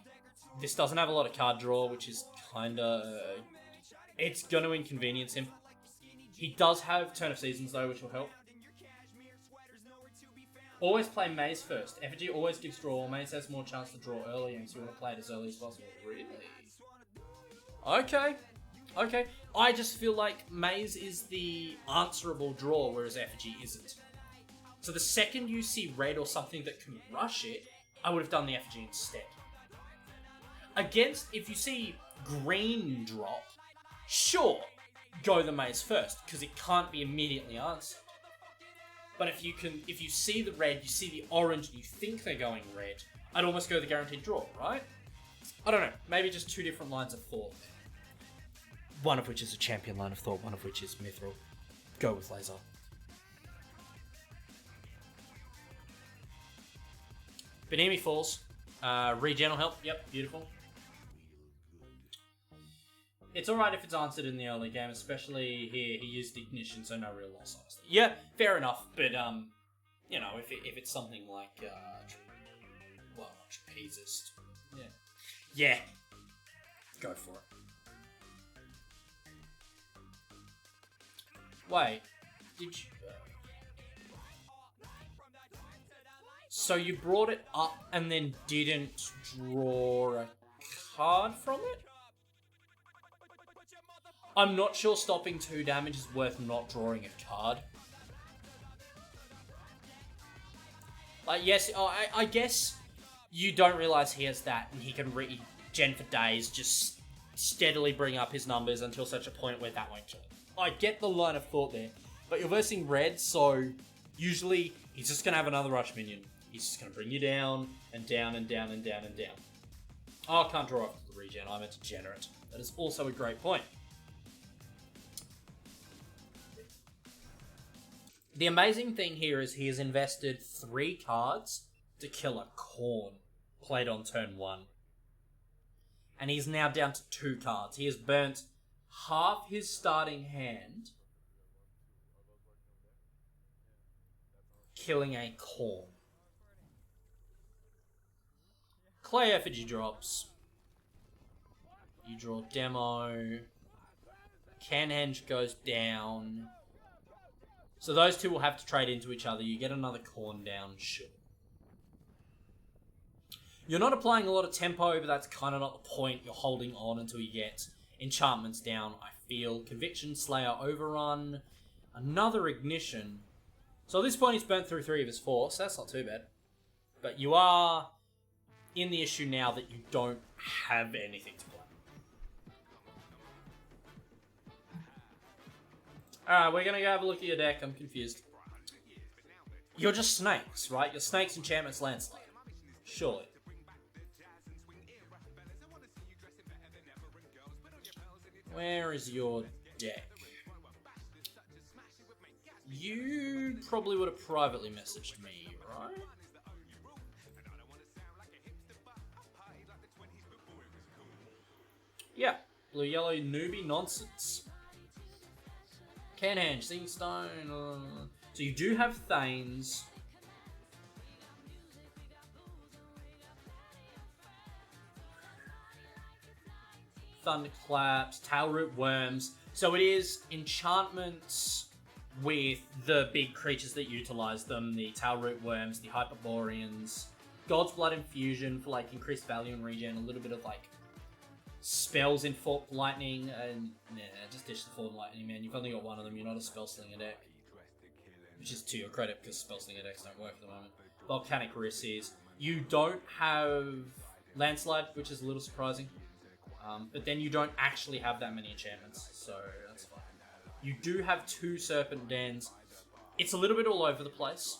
A: this doesn't have a lot of card draw, which is kind of... it's going to inconvenience him. He does have Turn of Seasons, though, which will help. Always play Maze first. Effigy always gives draw. Maze has more chance to draw early, and so you want to play it as early as possible. Really? Okay. Okay. I just feel like Maze is the answerable draw, whereas Effigy isn't. So the second you see red or something that can rush it, I would have done the Effigy instead. Against, if you see green drop, sure, go the Maze first, because it can't be immediately answered. But if you see the red, you see the orange, and you think they're going red, I'd almost go the guaranteed draw, right? I don't know. Maybe just 2 different lines of thought. One of which is a champion line of thought, one of which is mithril. Go with laser. Benemi falls. Regen will help. Yep, beautiful. It's alright if it's answered in the early game, especially here. He used Ignition, so no real loss, honestly. Yeah, fair enough, but, you know, if it's something like, well, Trapezist. Yeah. Yeah. Go for it. Wait. Did you... So you brought it up and then didn't draw a card from it? I'm not sure stopping 2 damage is worth not drawing a card. Like, yes, I guess you don't realize he has that, and he can regen for days, just steadily bring up his numbers until such a point where that won't kill him. I get the line of thought there, but you're versing red, so usually he's just going to have another rush minion. He's just going to bring you down, and down, and down, and down, and down. Oh, I can't draw off the regen, I'm a degenerate. That is also a great point. The amazing thing here is he has invested 3 cards to kill a Khorne played on turn 1. And he's now down to 2 cards. He has burnt half his starting hand killing a Khorne. Clay Effigy drops. You draw Demo. Canhenge goes down. So those two will have to trade into each other. You get another Khorne down, sure. You're not applying a lot of tempo, but that's kind of not the point. You're holding on until you get enchantments down, I feel. Conviction, Slayer, Overrun. Another Ignition. So at this point he's burnt through 3 of his 4, so that's not too bad. But you are in the issue now that you don't have anything to play. Alright, we're gonna go have a look at your deck. I'm confused. You're just snakes, right? You're snakes, enchantments, landslide. Surely. Where is your deck? You probably would have privately messaged me, right? Yeah. Blue, yellow, newbie nonsense. Canhenge, Singing Stone. So you do have Thanes. Thunderclaps, Tailroot Worms. So it is enchantments with the big creatures that utilize them. The Tailroot Worms, the Hyperboreans. God's Blood Infusion for like increased value and regen. A little bit of like spells in Fork Lightning, and nah, just dish the Fork Lightning, man. You've only got one of them. You're not a Spellslinger deck, which is to your credit because Spellslinger decks don't work at the moment. Volcanic Risses. You don't have Landslide, which is a little surprising, but then you don't actually have that many enchantments, so that's fine. You do have 2 Serpent Dens. It's a little bit all over the place,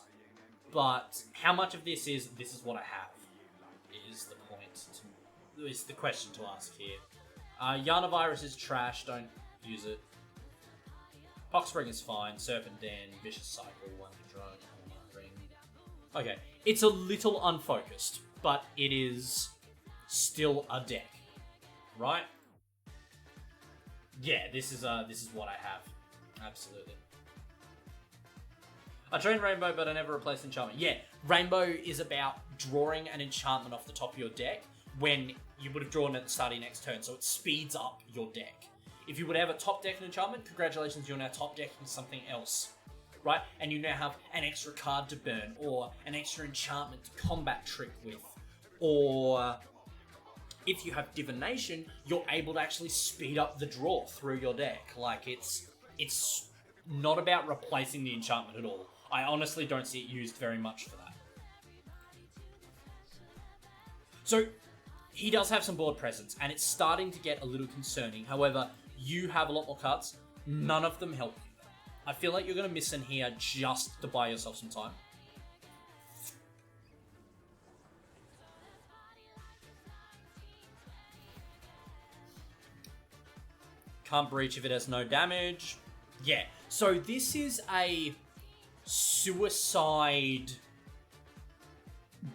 A: but how much of this is what I have is the point. Is the question to ask here. Yarnavirus is trash, don't use it. Poxspring is fine, Serpent Den, Vicious Cycle, Wonder Drone, Ring. Okay, it's a little unfocused, but it is still a deck, right? Yeah, this is what I have. Absolutely. I trained Rainbow, but I never replaced enchantment. Yeah, Rainbow is about drawing an enchantment off the top of your deck when you would have drawn at the start of your next turn, so it speeds up your deck. If you would have a top deck enchantment, congratulations, you're now top decking something else, right? And you now have an extra card to burn, or an extra enchantment to combat trick with, or if you have divination, you're able to actually speed up the draw through your deck. Like, it's not about replacing the enchantment at all. I honestly don't see it used very much for that. So he does have some board presence, and it's starting to get a little concerning. However, you have a lot more cards. None of them help you. I feel like you're going to miss in here just to buy yourself some time. Can't breach if it has no damage. Yeah, so this is a suicide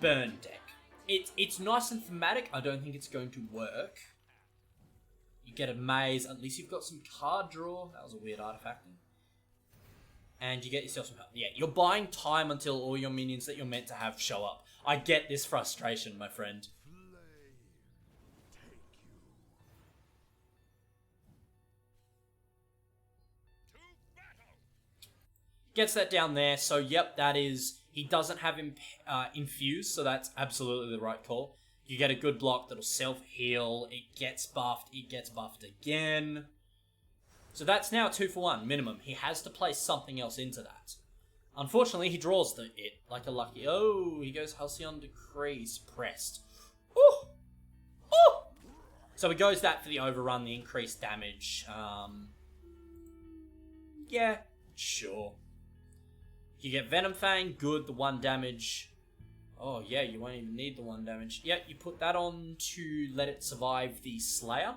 A: burn deck. It's nice and thematic. I don't think it's going to work. You get a maze. At least you've got some card draw. That was a weird artifact. And you get yourself some help. Yeah, you're buying time until all your minions that you're meant to have show up. I get this frustration, my friend. Gets that down there, so yep, that is... He doesn't have him infused, so that's absolutely the right call. You get a good block that'll self-heal, it gets buffed again. So that's now 2 for 1, minimum. He has to place something else into that. Unfortunately, he draws it like a lucky... Oh, he goes Halcyon Decree, suppressed. Oh! Oh! So he goes that for the overrun, the increased damage. Yeah, sure. You get Venom Fang, good, the 1 damage. Oh yeah, you won't even need the 1 damage. Yeah, you put that on to let it survive the Slayer.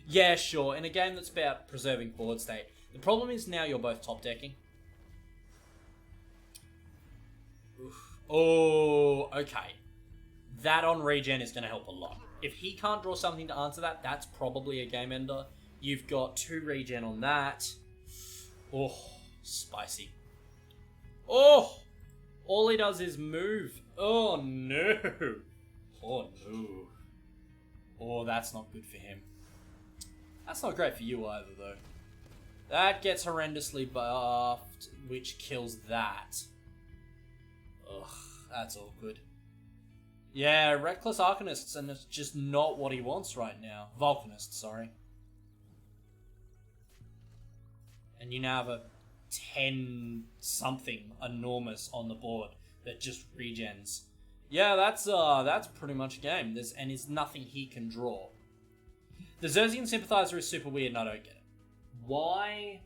A: Yeah, sure, in a game that's about preserving board state. The problem is now you're both top decking. Oof. Oh, okay. That on regen is going to help a lot. If he can't draw something to answer that, that's probably a game ender. You've got 2 regen on that. Oh, spicy. Oh! All he does is move. Oh, no. Oh, no. Oh, that's not good for him. That's not great for you either, though. That gets horrendously buffed, which kills that. Ugh, that's awkward. Yeah, Reckless Arcanists, and it's just not what he wants right now. Volcanists, sorry. And you now have a 10-something enormous on the board that just regens. Yeah, that's pretty much a game. There's nothing he can draw. The Xerxian Sympathizer is super weird and I don't get it. Why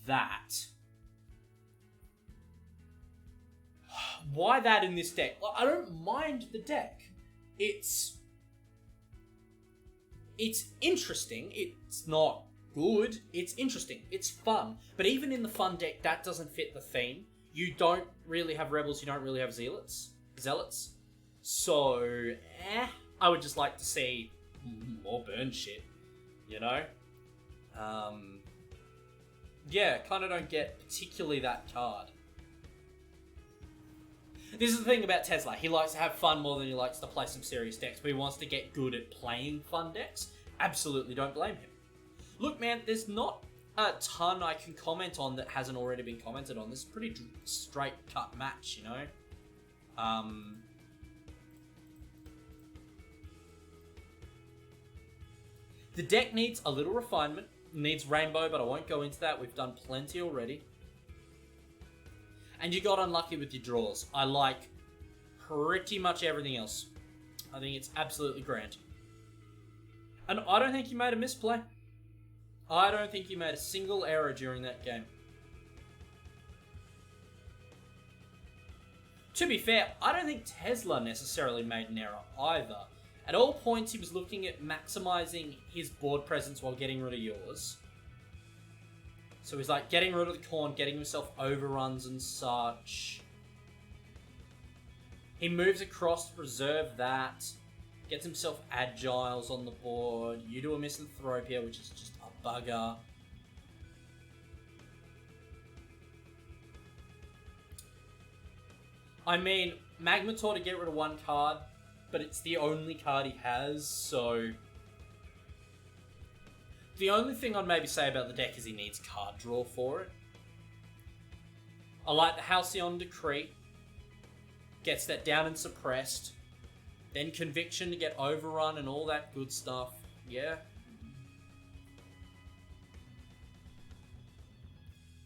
A: that? Why that in this deck? Like, I don't mind the deck. It's interesting. It's not good. It's interesting. It's fun. But even in the fun deck, that doesn't fit the theme. You don't really have rebels. You don't really have zealots. So, I would just like to see more burn shit. You know? Yeah, kind of don't get particularly that card. This is the thing about Tesla. He likes to have fun more than he likes to play some serious decks, but he wants to get good at playing fun decks. Absolutely don't blame him. Look, man, there's not a ton I can comment on that hasn't already been commented on. This is a pretty straight cut match, you know? The deck needs a little refinement. It needs rainbow, but I won't go into that. We've done plenty already. And you got unlucky with your draws. I like pretty much everything else. I think it's absolutely grand. And I don't think you made a misplay. I don't think you made a single error during that game. To be fair, I don't think Tesla necessarily made an error either. At all points, he was looking at maximizing his board presence while getting rid of yours. So he's like getting rid of the corn, getting himself overruns and such. He moves across to preserve that. Gets himself agiles on the board. You do a Misanthropia, which is just a bugger. I mean, Magmator to get rid of 1 card, but it's the only card he has, so... The only thing I'd maybe say about the deck is he needs card draw for it. I like the Halcyon Decree. Gets that down and suppressed. Then Conviction to get overrun and all that good stuff. Yeah.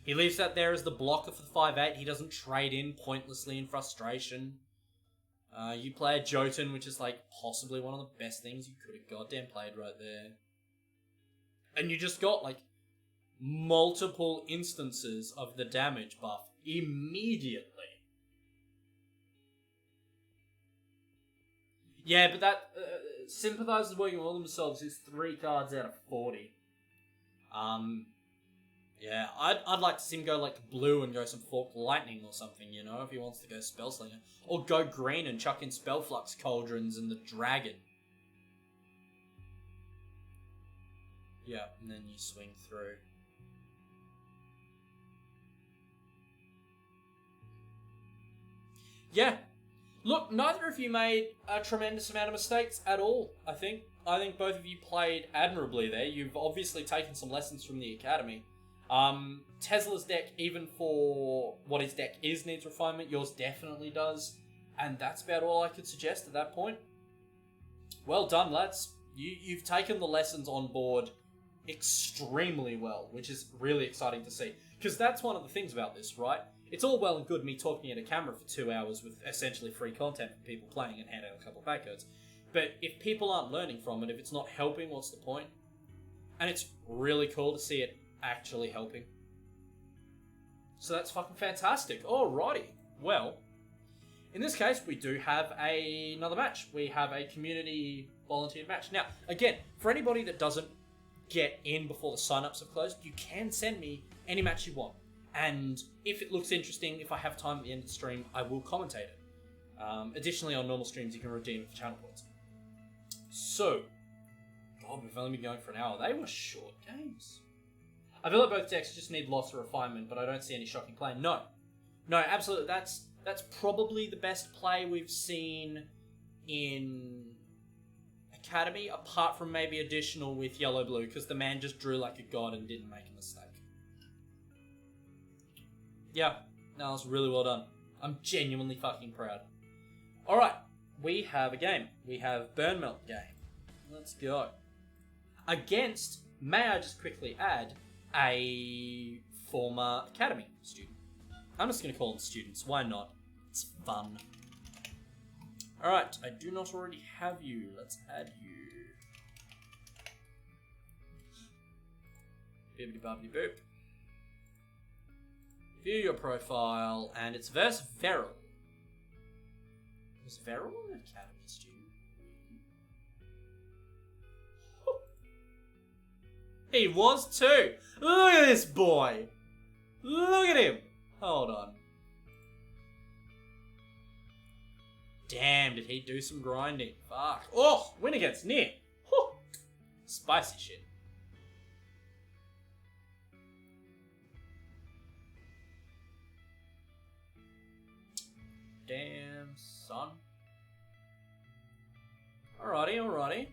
A: He leaves that there as the blocker for the 5/8. He doesn't trade in pointlessly in frustration. You play a Jotun, which is like possibly one of the best things you could have goddamn played right there. And you just got, like, multiple instances of the damage buff immediately. Yeah, but that... Sympathizers working all themselves is 3 cards out of 40. Yeah, I'd like to see him go like blue and go some forked lightning or something, you know, if he wants to go spellslinger. Or go green and chuck in spellflux cauldrons and the dragon. Yeah, and then you swing through. Yeah. Look, neither of you made a tremendous amount of mistakes at all, I think. I think both of you played admirably there. You've obviously taken some lessons from the academy. Tesla's deck, even for what his deck is, needs refinement. Yours definitely does. And that's about all I could suggest at that point. Well done, lads. You've taken the lessons on board extremely well, which is really exciting to see. Because that's one of the things about this, right? It's all well and good me talking at a camera for 2 hours with essentially free content for people playing and hand out a couple of pack codes. But if people aren't learning from it, if it's not helping, what's the point? And it's really cool to see it actually helping. So that's fucking fantastic. Alrighty. Well, in this case, we do have another match. We have a community volunteered match. Now, again, for anybody that doesn't get in before the sign-ups have closed, you can send me any match you want. And if it looks interesting, if I have time at the end of the stream, I will commentate it. Additionally, on normal streams, you can redeem it for channel points. So, God, we've only been going for an hour. They were short games. I feel like both decks just need loss or refinement, but I don't see any shocking play. No, absolutely. That's probably the best play we've seen in Academy, apart from maybe additional with yellow-blue, because the man just drew like a god and didn't make a mistake. Yeah, no, that was really well done. I'm genuinely fucking proud. Alright, we have a game. We have Burnmelt game. Let's go. Against, may I just quickly add, a former Academy student. I'm just going to call them students. Why not? It's fun. Alright, I do not already have you. Let's add you. Bibbidi bobbidi boop. View your profile, and it's versus Veril. Was Veril an Academy student? He was too! Look at this boy! Look at him! Hold on. Damn, did he do some grinding? Fuck. Oh, win against Nier. Whew. Spicy shit. Damn, son. Alrighty.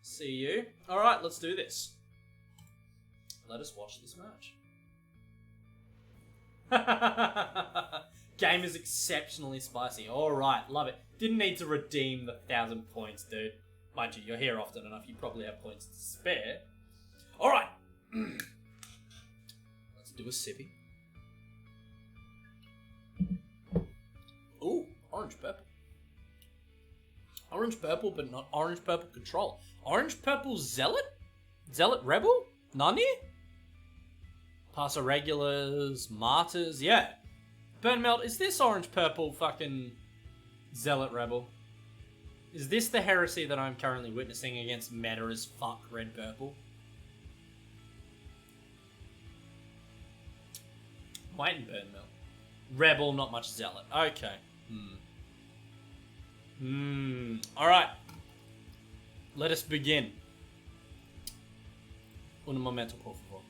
A: See you. Alright, let's do this. Let us watch this match. Game is exceptionally spicy. Alright, love it. Didn't need to redeem the 1,000 points, dude. Mind you, you're here often enough. You probably have points to spare. Alright. Let's do a sippy. Ooh, orange-purple. Orange-purple, but not orange-purple control. Orange-purple Zealot? Zealot Rebel? Nani? Passer Regulars, Martyrs, yeah. Burnmelt, is this orange-purple fucking Zealot Rebel? Is this the heresy that I'm currently witnessing against meta as fuck red-purple? White and Burnmelt. Rebel, not much Zealot. Okay. Alright. Let us begin. Un momento, por favor.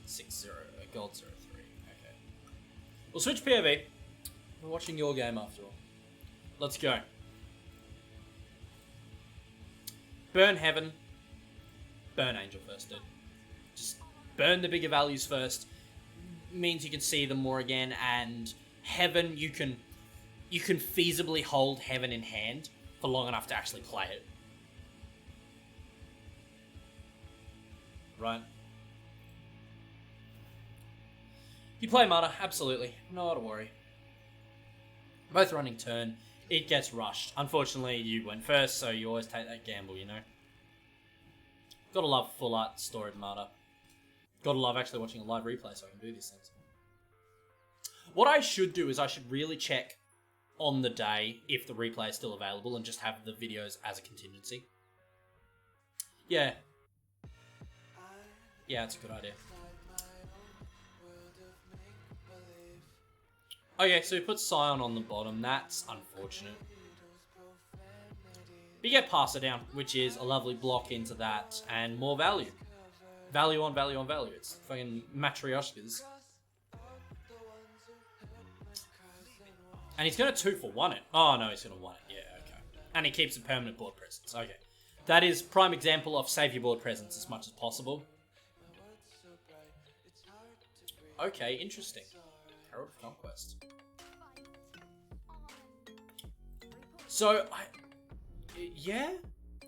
A: 6-0. A gold 0-3. Okay. We'll switch POV. We're watching your game after all. Let's go. Burn Heaven. Burn Angel first, dude. Just burn the bigger values first. Means you can see them more again, and Heaven, you can feasibly hold Heaven in hand for long enough to actually play it. Right. You play Martyr, absolutely. Not a worry. Both running turn. It gets rushed. Unfortunately, you went first, so you always take that gamble, you know? Gotta love full art stored Martyr. Gotta love actually watching a live replay so I can do these things. What I should do is I should really check on the day if the replay is still available and just have the videos as a contingency. Yeah. Yeah, it's a good idea. Okay, so he puts Scion on the bottom. That's unfortunate. But you get Passer down, which is a lovely block into that, and more value. Value on value on value. It's fucking Matryoshkas. And he's going to 2-for-1 it. Oh, no, he's going to 1 it. Yeah, okay. And he keeps a permanent board presence. Okay. That is prime example of save your board presence as much as possible. Okay, interesting. Herald of Conquest. So, yeah?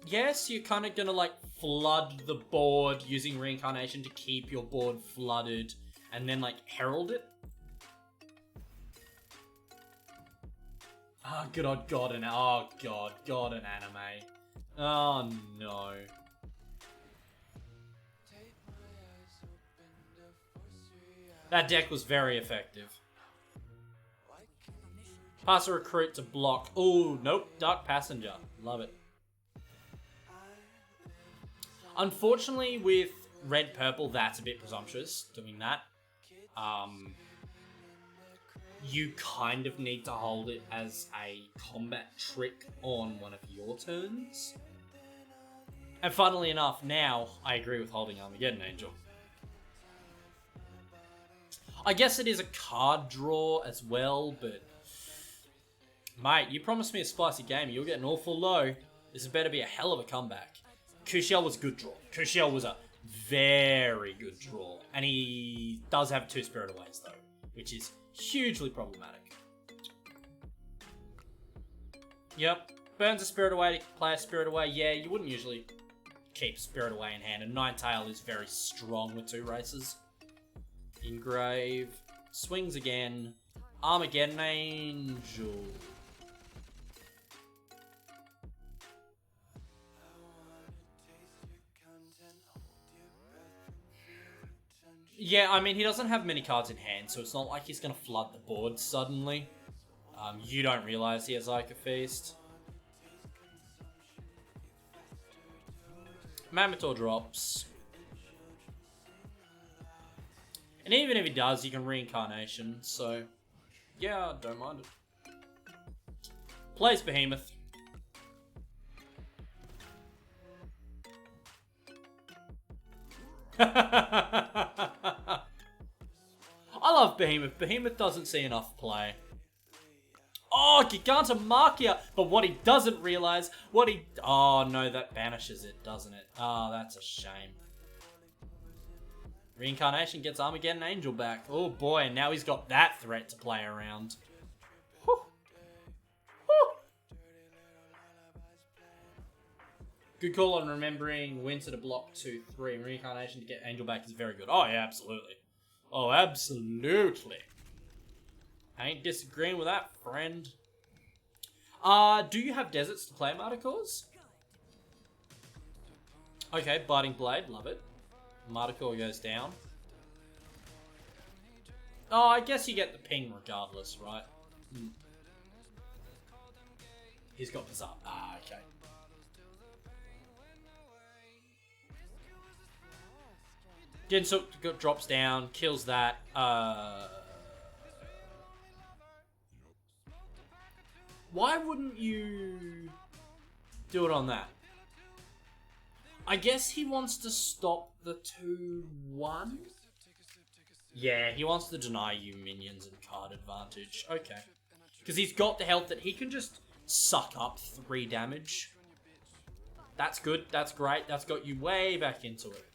A: Yes, you're kind of going to, like, flood the board using Reincarnation to keep your board flooded and then, like, herald it? Oh, good old God, God, an anime. Oh, no. That deck was very effective. Pass a recruit to block. Oh, nope. Dark Passenger. Love it. Unfortunately, with red-purple, that's a bit presumptuous, doing that. You kind of need to hold it as a combat trick on one of your turns. And funnily enough, now, I agree with holding Armageddon Angel. I guess it is a card draw as well, but... Mate, you promised me a spicy game, you'll get an awful low. This better be a hell of a comeback. Kushiel was a good draw. Kushiel was a very good draw. And he does have 2 Spirit Aways, though, which is hugely problematic. Yep. Burns a Spirit Away to play a Spirit Away. Yeah, you wouldn't usually keep Spirit Away in hand. And Ninetail is very strong with 2 races. Engrave. Swings again. Armageddon Angel. Yeah, I mean, he doesn't have many cards in hand, so it's not like he's going to flood the board suddenly. You don't realize he has Ica Feast. Mammotor drops. And even if he does, you can Reincarnation, so... yeah, don't mind it. Plays Behemoth. I love Behemoth. Behemoth doesn't see enough play. Oh, Gigantomachia! But what he doesn't realise, oh no, that banishes it, doesn't it? Oh, that's a shame. Reincarnation gets Armageddon Angel back. Oh boy, and now he's got that threat to play around. Whew. Whew. Good call on remembering Winter to block 2-3 and Reincarnation to get Angel back is very good. Oh yeah, absolutely. Oh, absolutely. I ain't disagreeing with that, friend. Do you have deserts to play, Marticores? Okay, Biting Blade, love it. Marticore goes down. Oh, I guess you get the ping regardless, right? He's got Bizarre. Ah, okay. Gensuk drops down, kills that. Why wouldn't you do it on that? I guess he wants to stop the 2-1? Yeah, he wants to deny you minions and card advantage. Okay. Because he's got the health that he can just suck up 3 damage. That's good, that's great, that's got you way back into it.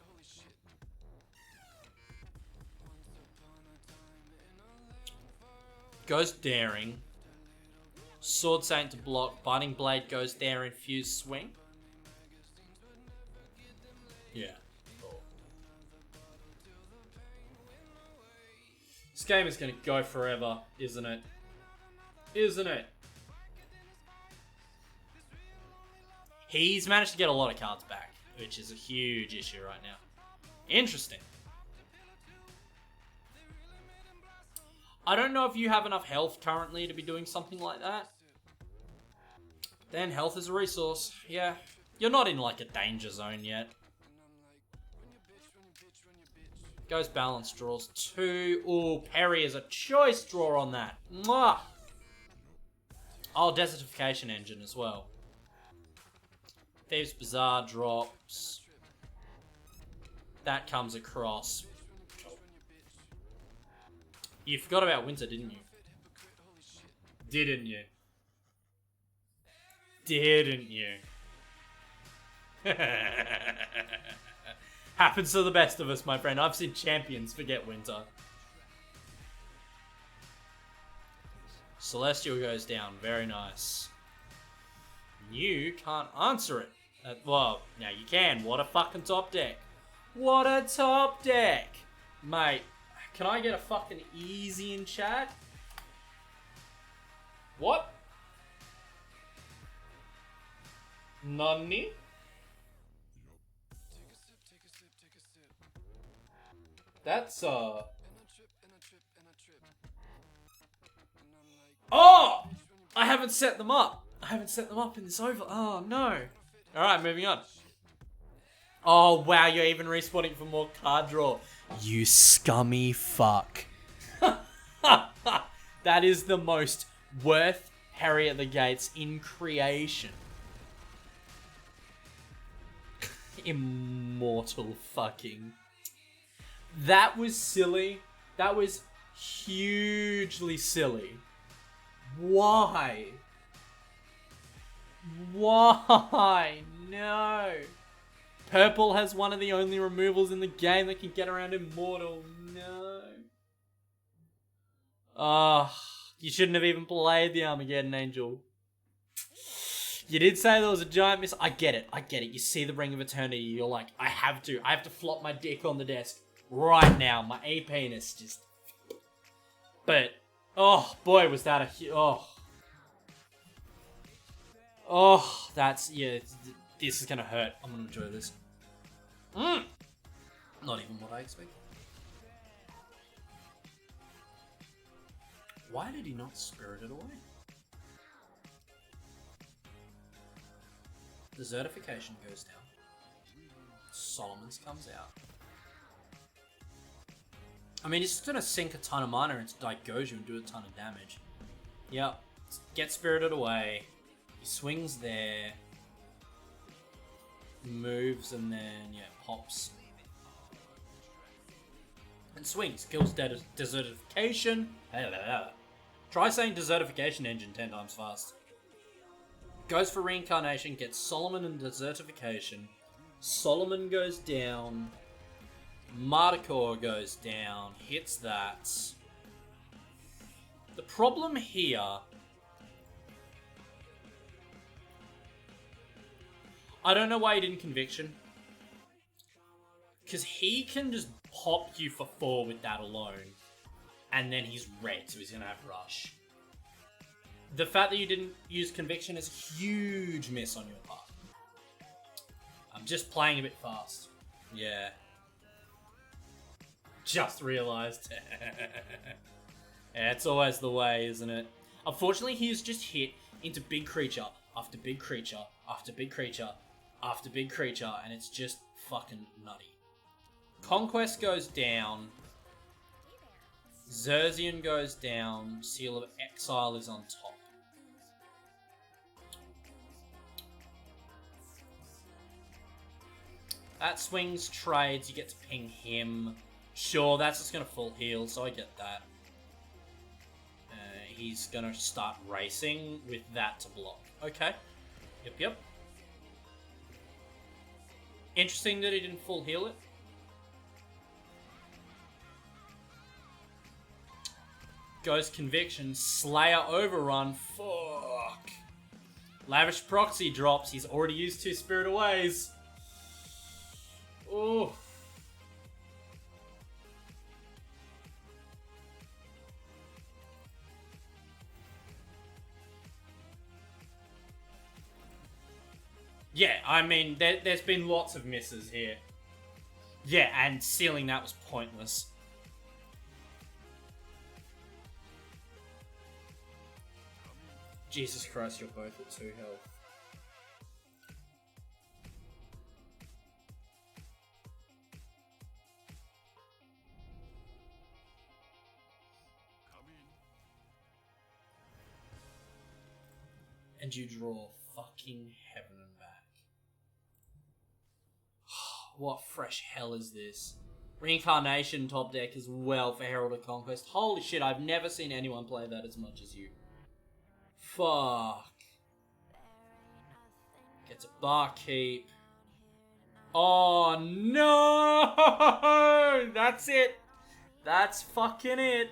A: Goes Daring. Sword Saint to block. Biting Blade goes there. Infuse Swing. Yeah. Cool. This game is going to go forever, isn't it? Isn't it? He's managed to get a lot of cards back, which is a huge issue right now. Interesting. I don't know if you have enough health currently to be doing something like that. Then health is a resource. Yeah. You're not in like a danger zone yet. Goes balance, draws 2. Ooh, Perry is a choice draw on that. Mwah! Oh, Desertification Engine as well. Thieves Bazaar drops. That comes across. You forgot about Winter, didn't you? Didn't you? Didn't you? Happens to the best of us, my friend. I've seen champions forget Winter. Celestial goes down. Very nice. You can't answer it. Well, now you can. What a fucking top deck. What a top deck. Mate, can I get a fucking easy in chat? What? Nani? That's Oh! I haven't set them up. I haven't set them up in this over. Oh no. Alright, moving on. Oh wow, you're even respawning for more card draw. You scummy fuck. That is the most worth Harry at the Gates in creation. Immortal fucking. That was silly. That was hugely silly. Why? Why? No. Purple has one of the only removals in the game that can get around Immortal. No. You shouldn't have even played the Armageddon Angel. You did say there was a giant miss. I get it. You see the Ring of Eternity. You're like, I have to flop my dick on the desk right now. My A-penis just... But, oh boy, was that Oh, that's, yeah, this is gonna hurt. I'm gonna enjoy this. Not even what I expected. Why did he not spirit it away? Desertification goes down. Solomon's comes out. I mean, he's just gonna sink a ton of mana into Daigoju and do a ton of damage. Yep. Get spirited away. He swings there. Moves and then, yeah, pops. And swings. Kills Desertification. Try saying Desertification Engine 10 times fast. Goes for Reincarnation, gets Solomon and Desertification. Solomon goes down. Marticore goes down. Hits that. The problem here... I don't know why he didn't Conviction. Because he can just pop you for 4 with that alone. And then he's red, so he's going to have Rush. The fact that you didn't use Conviction is a huge miss on your part. I'm just playing a bit fast. Yeah. Just realised. Yeah, it's always the way, isn't it? Unfortunately, he has just hit into big creature after big creature after big creature after big creature, and it's just fucking nutty. Conquest goes down. Xerxian goes down. Seal of Exile is on top. That swings trades, you get to ping him. Sure, that's just going to full heal, so I get that. He's going to start racing with that to block. Okay. Yep. Interesting that he didn't full heal it. Goes Conviction, Slayer Overrun, fuck. Lavish Proxy drops, he's already used 2 Spirit Aways. Oh. Yeah, I mean, there's been lots of misses here. Yeah, and sealing that was pointless. Jesus Christ, you're both at 2 health. and you draw fucking heaven and back. What fresh hell is this? Reincarnation top deck as well for Herald of Conquest. Holy shit, I've never seen anyone play that as much as you. Fuck. Gets a barkeep. Oh no! That's it. That's fucking it.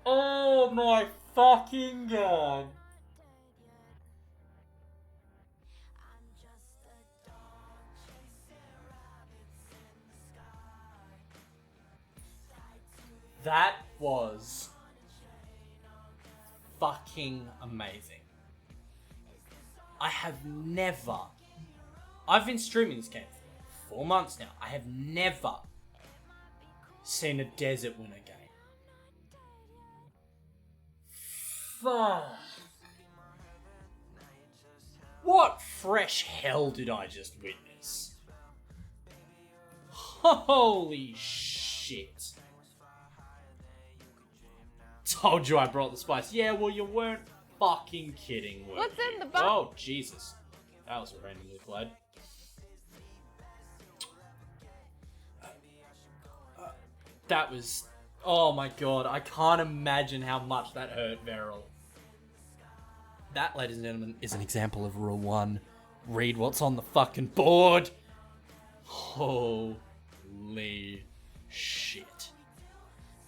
A: Oh my fucking god. That was fucking amazing. I've been streaming this game for 4 months now. I have never seen a desert win a game. Fuck. What fresh hell did I just witness? Holy shit. Told you I brought the spice. Yeah, well, you weren't fucking kidding, were you?
B: What's in the box?
A: Oh, Jesus. That was randomly played. That was... Oh my god, I can't imagine how much that hurt Veril. That, ladies and gentlemen, is an example of Rule 1. Read what's on the fucking board. Holy shit.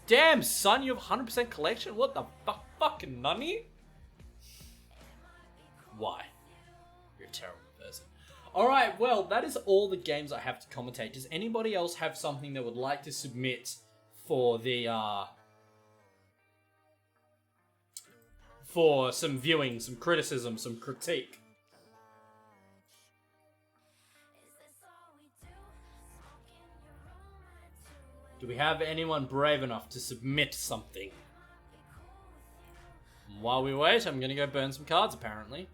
A: Damn, son, you have 100% collection? What the fuck? Fucking nunny? Why? You're a terrible person. Alright, well, that is all the games I have to commentate. Does anybody else have something they would like to submit for the, for some viewing, some criticism, some critique? Do we have anyone brave enough to submit something? While we wait, I'm gonna go burn some cards, apparently.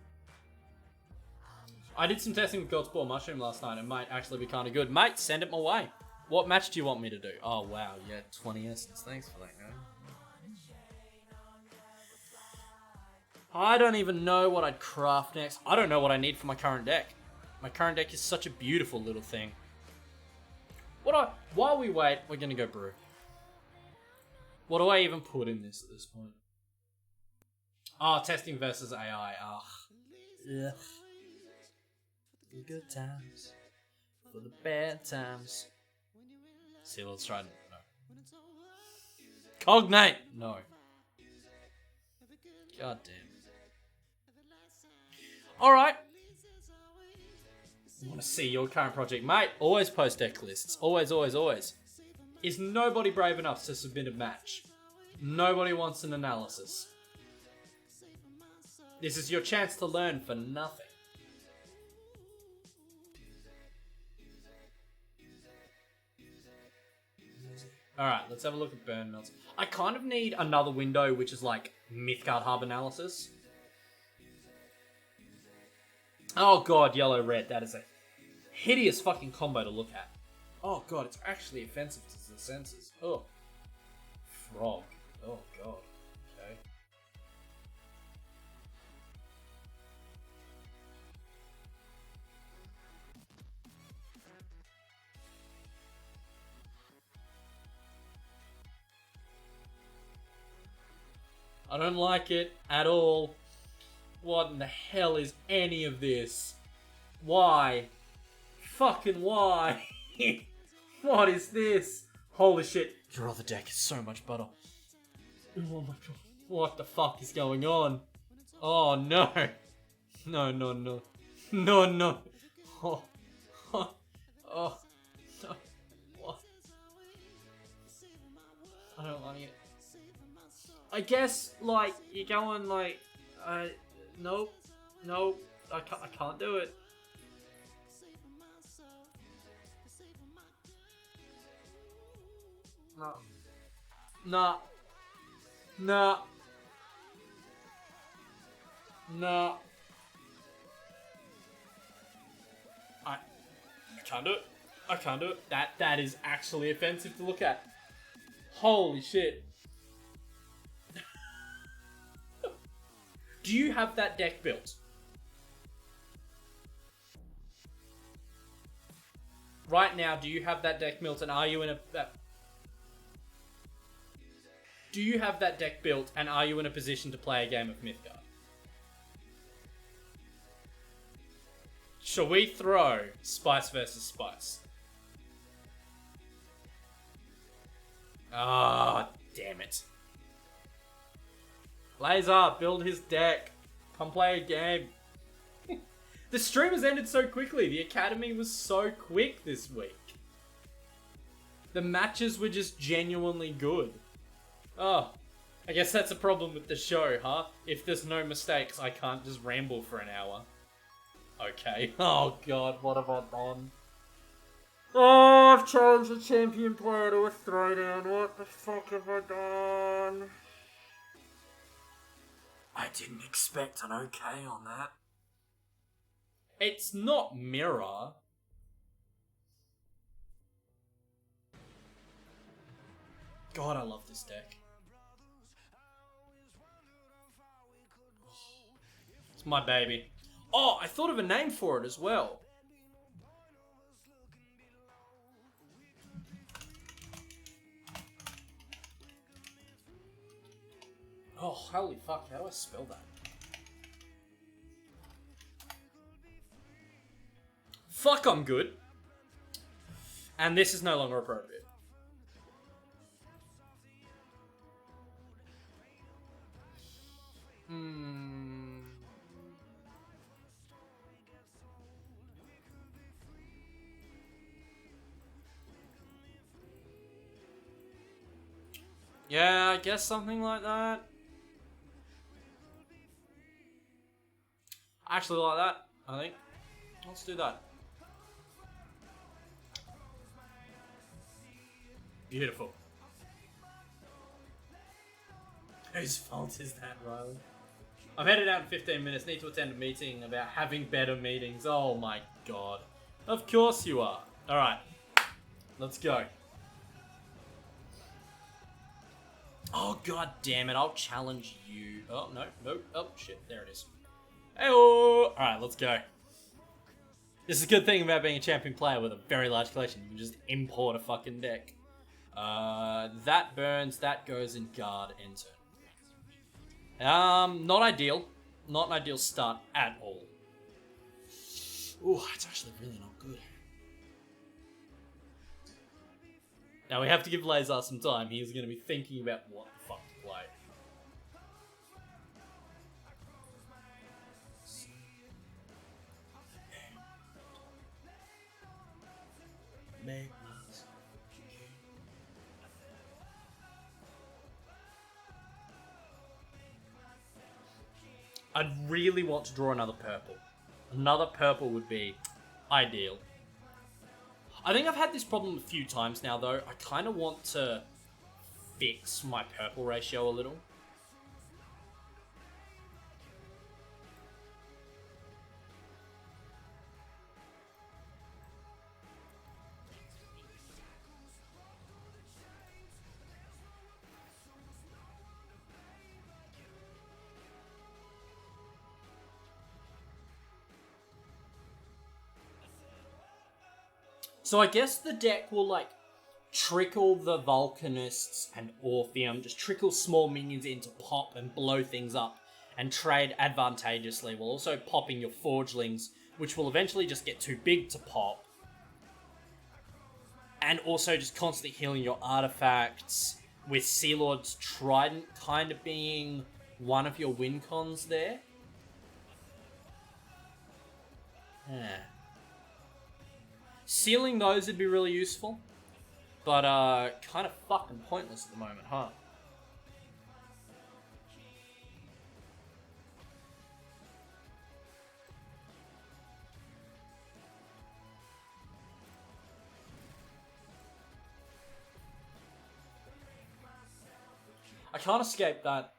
A: I did some testing with God's Paw Mushroom last night. It might actually be kind of good. Mate, send it my way. What match do you want me to do? Oh, wow. Yeah, 20 essence. Thanks for that, man. I don't even know what I'd craft next. I don't know what I need for my current deck. My current deck is such a beautiful little thing. While we wait, we're gonna go brew. What do I even put in this at this point? Oh, testing versus AI. Ugh. Ugh. For the good times. For the bad times. See, let's try it. No. Cognate! No. God damn. Alright. I want to see your current project. Mate, always post deck lists. Always, always, always. Is nobody brave enough to submit a match? Nobody wants an analysis. This is your chance to learn for nothing. Alright, let's have a look at burn melts. I kind of need another window which is like Mythgard Hub analysis. Oh god, yellow-red. That is a hideous fucking combo to look at. Oh god, it's actually offensive to the senses. Oh. Frog. Oh god. Okay. I don't like it at all. What in the hell is any of this? Why? Fucking why? What is this? Holy shit. Your other deck is so much better. Oh my god. What the fuck is going on? Oh no. No, no, no. No, no. Oh. Oh. Oh. No. What? I don't like it. I guess, like, you're going, like, nope, nope, I can't do it. No. Nah. Nah. Nah. I can't do it. I can't do it. That is actually offensive to look at. Holy shit. Do you have that deck built? Right now, do you have that deck built, and are you in a... Do you have that deck built, and are you in a position to play a game of Mythgard? Shall we throw Spice versus Spice? Ah, oh, damn it. Laser, build his deck. Come play a game. The stream has ended so quickly. The Academy was so quick this week. The matches were just genuinely good. Oh, I guess that's a problem with the show, huh? If there's no mistakes, I can't just ramble for an hour. Okay. Oh god, what have I done? Oh, I've challenged the champion player to a throwdown. What the fuck have I done? I didn't expect an okay on that. It's not mirror. God, I love this deck. It's my baby. Oh, I thought of a name for it as well. Oh, holy fuck, how do I spell that? Fuck, I'm good. And this is no longer appropriate. Yeah, I guess something like that. I actually like that, I think. Let's do that. Beautiful. Whose fault is that, Riley? I'm headed out in 15 minutes. Need to attend a meeting about having better meetings. Oh my god. Of course you are. Alright. Let's go. Oh god damn it. I'll challenge you. Oh no. No. Oh shit. There it is. Hey-oh! Alright, let's go. This is a good thing about being a champion player with a very large collection. You can just import a fucking deck. That burns. That goes in guard. Enter. Not ideal. Not an ideal start at all. Ooh, it's actually really not good. Now we have to give Lazar some time. He's going to be thinking about what the fuck to play. I'd really want to draw another purple. Another purple would be ideal. I think I've had this problem a few times now, though. I kind of want to fix my purple ratio a little. So I guess the deck will, like, trickle the Volcanists and Orpheum, just trickle small minions in to pop and blow things up, and trade advantageously, while also popping your Forgelings, which will eventually just get too big to pop. And also just constantly healing your artifacts, with Sea Lord's Trident kind of being one of your win cons there. Yeah. Sealing those would be really useful, but kind of fucking pointless at the moment, huh? I can't escape that,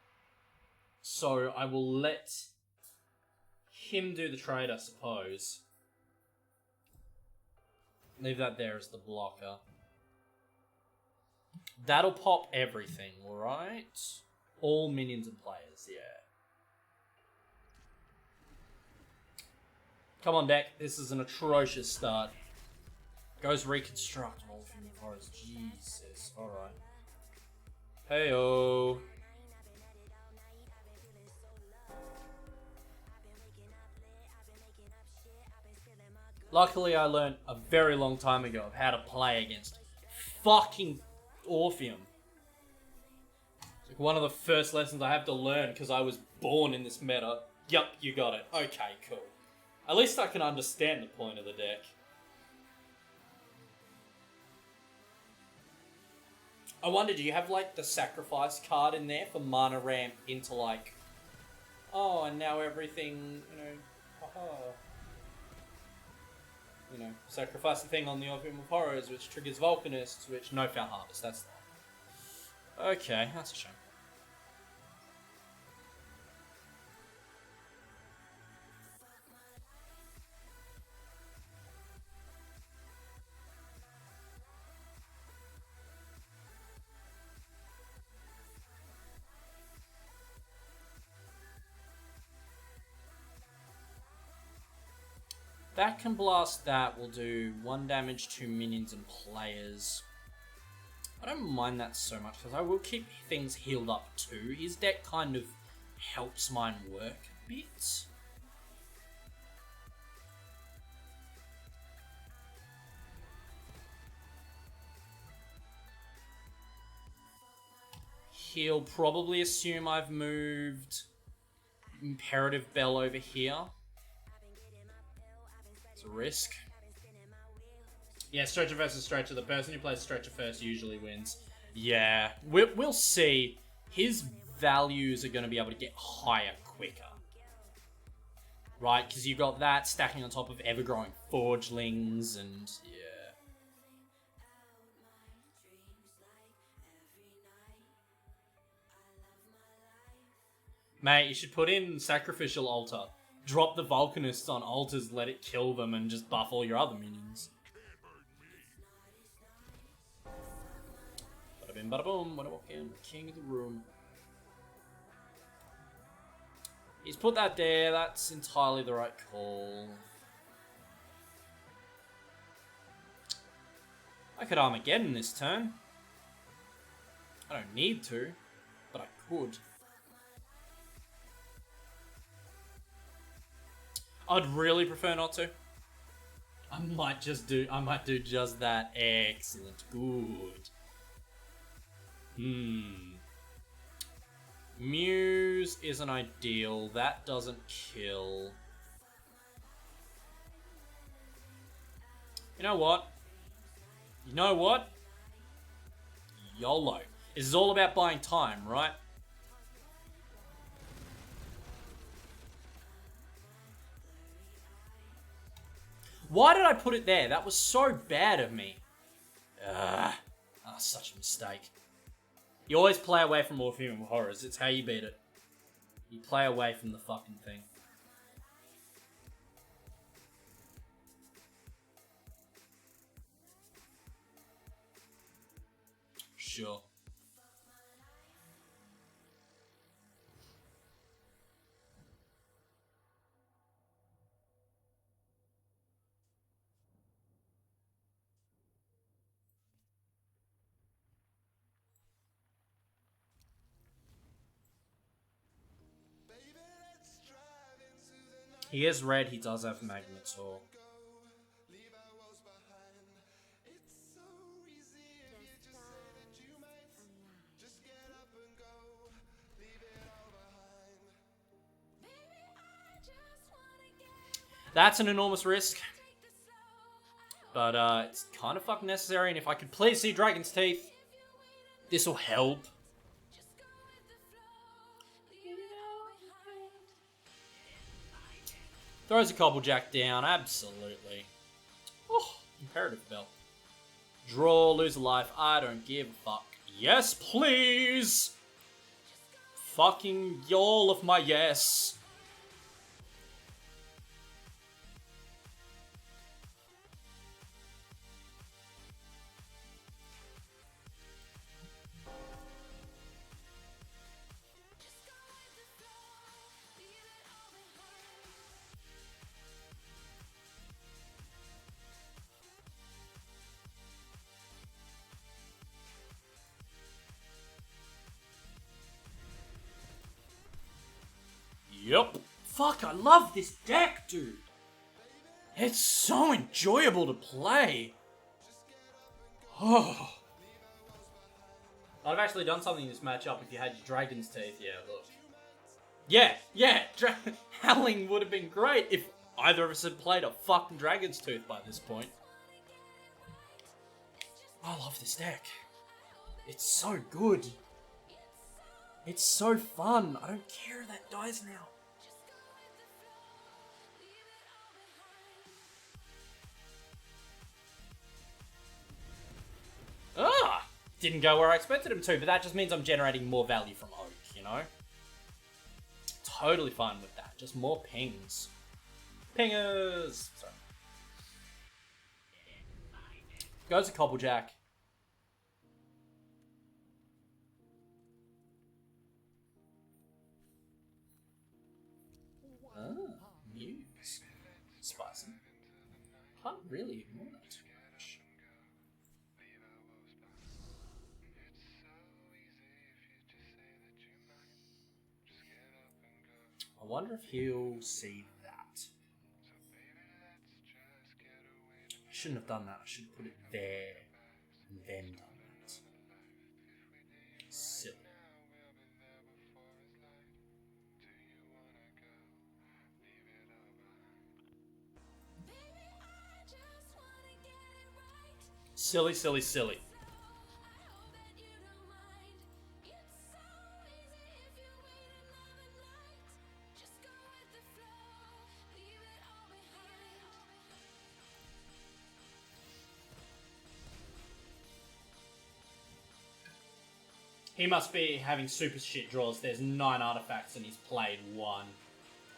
A: so I will let him do the trade, I suppose. Leave that there as the blocker. That'll pop everything, right? All minions and players, yeah. Come on, deck. This is an atrocious start. Goes reconstruct. Morphine of Horrors. Jesus. Alright. Heyo. Luckily, I learned a very long time ago of how to play against fucking Orpheum. It's like one of the first lessons I have to learn because I was born in this meta. Yup, you got it. Okay, cool. At least I can understand the point of the deck. I wonder, do you have like the sacrifice card in there for mana ramp into like, oh, and now everything, haha. Sacrifice the thing on the Orpheum of Horrors, which triggers Volcanists, which no Foul Harvest, that's that. Okay, that's a shame. That can blast that will do 1 damage to minions and players. I don't mind that so much because I will keep things healed up too. His deck kind of helps mine work a bit. He'll probably assume I've moved Imperative Bell over here. A risk. Yeah, Stretcher versus Stretcher. The person who plays Stretcher first usually wins. Yeah, we'll see. His values are going to be able to get higher quicker. Right, because you've got that stacking on top of ever-growing Forgelings and... yeah. Mate, you should put in Sacrificial Altar. Drop the Volcanists on altars, let it kill them, and just buff all your other minions. Bada bim, bada boom. When I walk in, king of the room. He's put that there. That's entirely the right call. I could Armageddon this turn. I don't need to, but I could. I'd really prefer not to. I might do just that. Excellent. Good. Muse isn't ideal. That doesn't kill. You know what? YOLO. This is all about buying time, right? Why did I put it there? That was so bad of me. Such a mistake. You always play away from Orpheum of Horrors. It's how you beat it. You play away from the fucking thing. Sure. He is red, he does have Magnetor. That's an enormous risk. But it's kind of fucking necessary, and if I could please see Dragon's Teeth, this will help. Throws a Cobblejack down, absolutely. Oh, Imperative Bell. Draw, lose a life, I don't give a fuck. Yes, please! Fucking y'all of my yes. Yep. Fuck, I love this deck, dude. It's so enjoyable to play. Oh. I'd have actually done something in this matchup if you had your Dragon's Teeth. Yeah, look. Yeah. Howling would have been great if either of us had played a fucking Dragon's Tooth by this point. I love this deck. It's so good. It's so fun. I don't care if that dies now. Didn't go where I expected him to, but that just means I'm generating more value from Oak, you know? Totally fine with that. Just more pings. Pingers! Sorry. Goes to Cobblejack. Muse. Spicy. Can't really ignore that too much. I wonder if he'll see that. I shouldn't have done that. I should have put it there and then done that. Silly. Silly. He must be having super shit draws. There's 9 artifacts and he's played 1.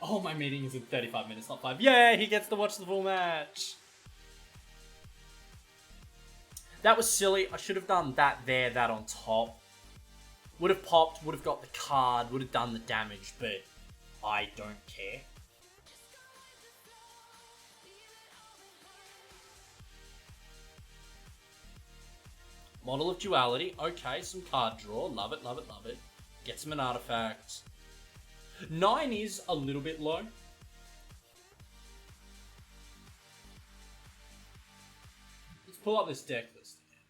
A: Oh, my meeting is in 35 minutes, not 5. Yeah, he gets to watch the full match. That was silly. I should have done that there, that on top. Would have popped, would have got the card, would have done the damage, but I don't care. Model of Duality. Okay, some card draw. Love it. Gets him an artifact. 9 is a little bit low. Let's pull up this deck list again.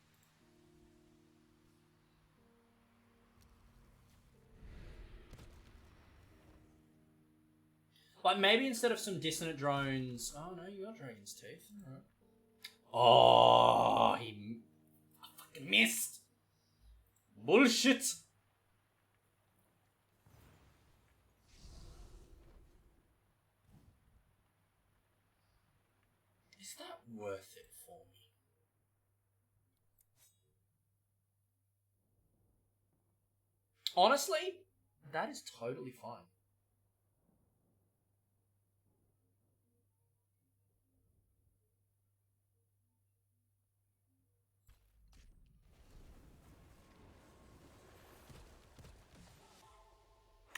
A: Like, maybe instead of some Dissonant Drones... Oh, no, you got Dragon's Teeth. Alright. Oh, he... missed. Bullshit. Is that worth it for me? Honestly, that is totally fine.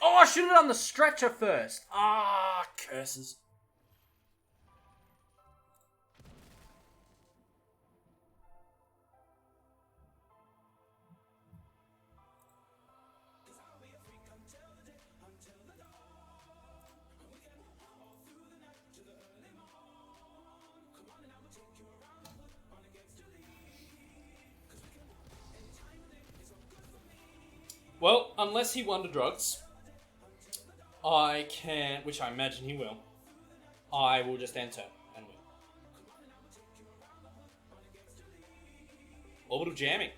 A: Oh, I should have done the stretcher first. Ah, curses. Well, unless he wonder drugs, I can, which I imagine he will, I will just enter and win. Orbital jamming.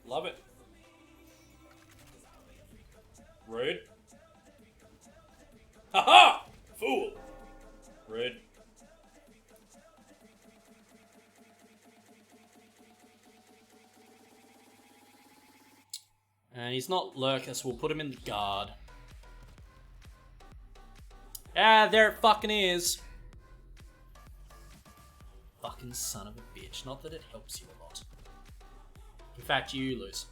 A: Love it. Rude. Haha! Fool! Rude. And he's not Lurkus, we'll put him in the guard. Ah, there it fucking is. Fucking son of a bitch. Not that it helps you a lot. In fact, you lose.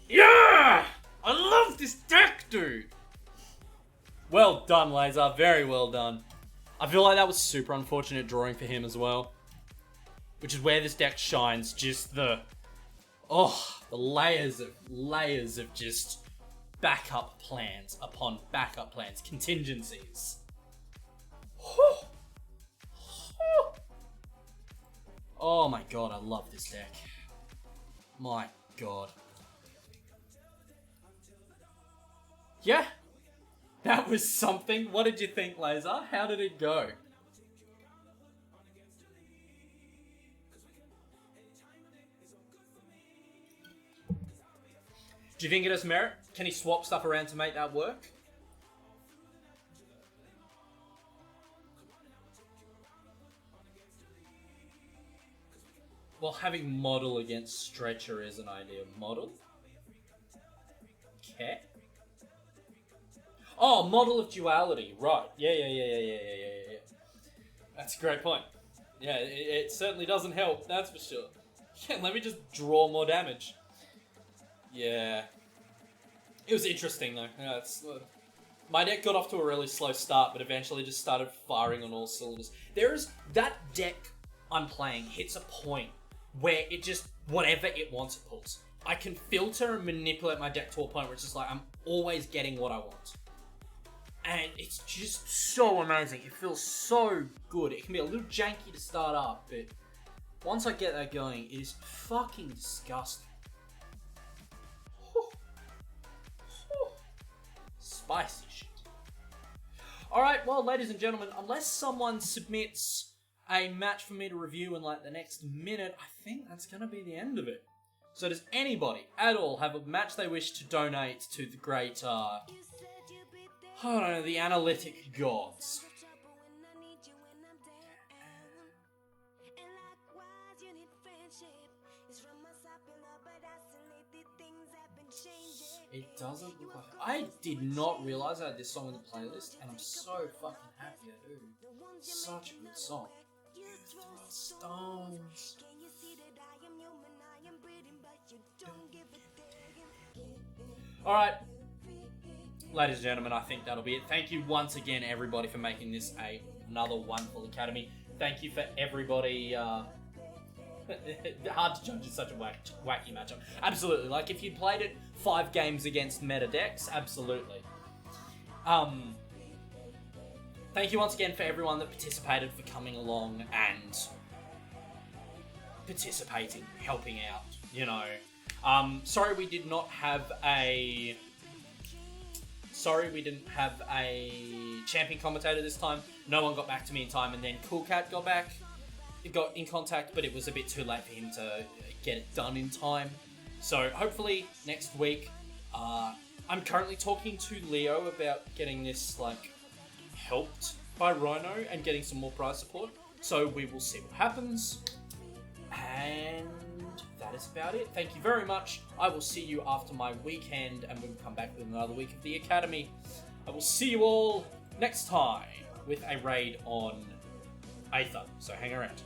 A: Yeah! I love this deck, dude! Well done, Laser. Very well done. I feel like that was super unfortunate drawing for him as well. Which is where this deck shines. Just the... Oh, the layers of just backup plans upon backup plans, contingencies. Whew. Whew. Oh my god, I love this deck. My god. Yeah, that was something. What did you think, Laser? How did it go? Do you think it has merit? Can he swap stuff around to make that work? Well, having model against stretcher is an idea. Model? Okay. Oh, model of duality. Right. Yeah. That's a great point. Yeah, it certainly doesn't help, that's for sure. Yeah, let me just draw more damage. Yeah. It was interesting, though. Yeah, my deck got off to a really slow start, but eventually just started firing on all cylinders. That deck I'm playing hits a point where it just, whatever it wants, it pulls. I can filter and manipulate my deck to a point where it's just like, I'm always getting what I want. And it's just so amazing. It feels so good. It can be a little janky to start up, but once I get that going, it is fucking disgusting. Spicy shit. Alright, well, ladies and gentlemen, unless someone submits a match for me to review in like the next minute, I think that's going to be the end of it. So does anybody at all have a match they wish to donate to the great, I don't know, the analytic gods? It doesn't look like... I did not realise I had this song in the playlist, and I'm so fucking happy I do. Such a good song. You throw stones. Alright. Ladies and gentlemen, I think that'll be it. Thank you once again, everybody, for making this another wonderful academy. Thank you for everybody... hard to judge, it's such a wacky matchup. Absolutely, like if you played it 5 games against meta decks, absolutely. Thank you once again for everyone that participated, for coming along and participating, helping out, you know. Sorry we didn't have a champion commentator this time. No one got back to me in time, and then Cool Cat got in contact, but it was a bit too late for him to get it done in time. So hopefully next week, I'm currently talking to Leo about getting this helped by Rhino and getting some more prize support. So we will see what happens. And that is about it. Thank you very much. I will see you after my weekend, and we'll come back with another week of the Academy. I will see you all next time with a raid on Aether. So hang around.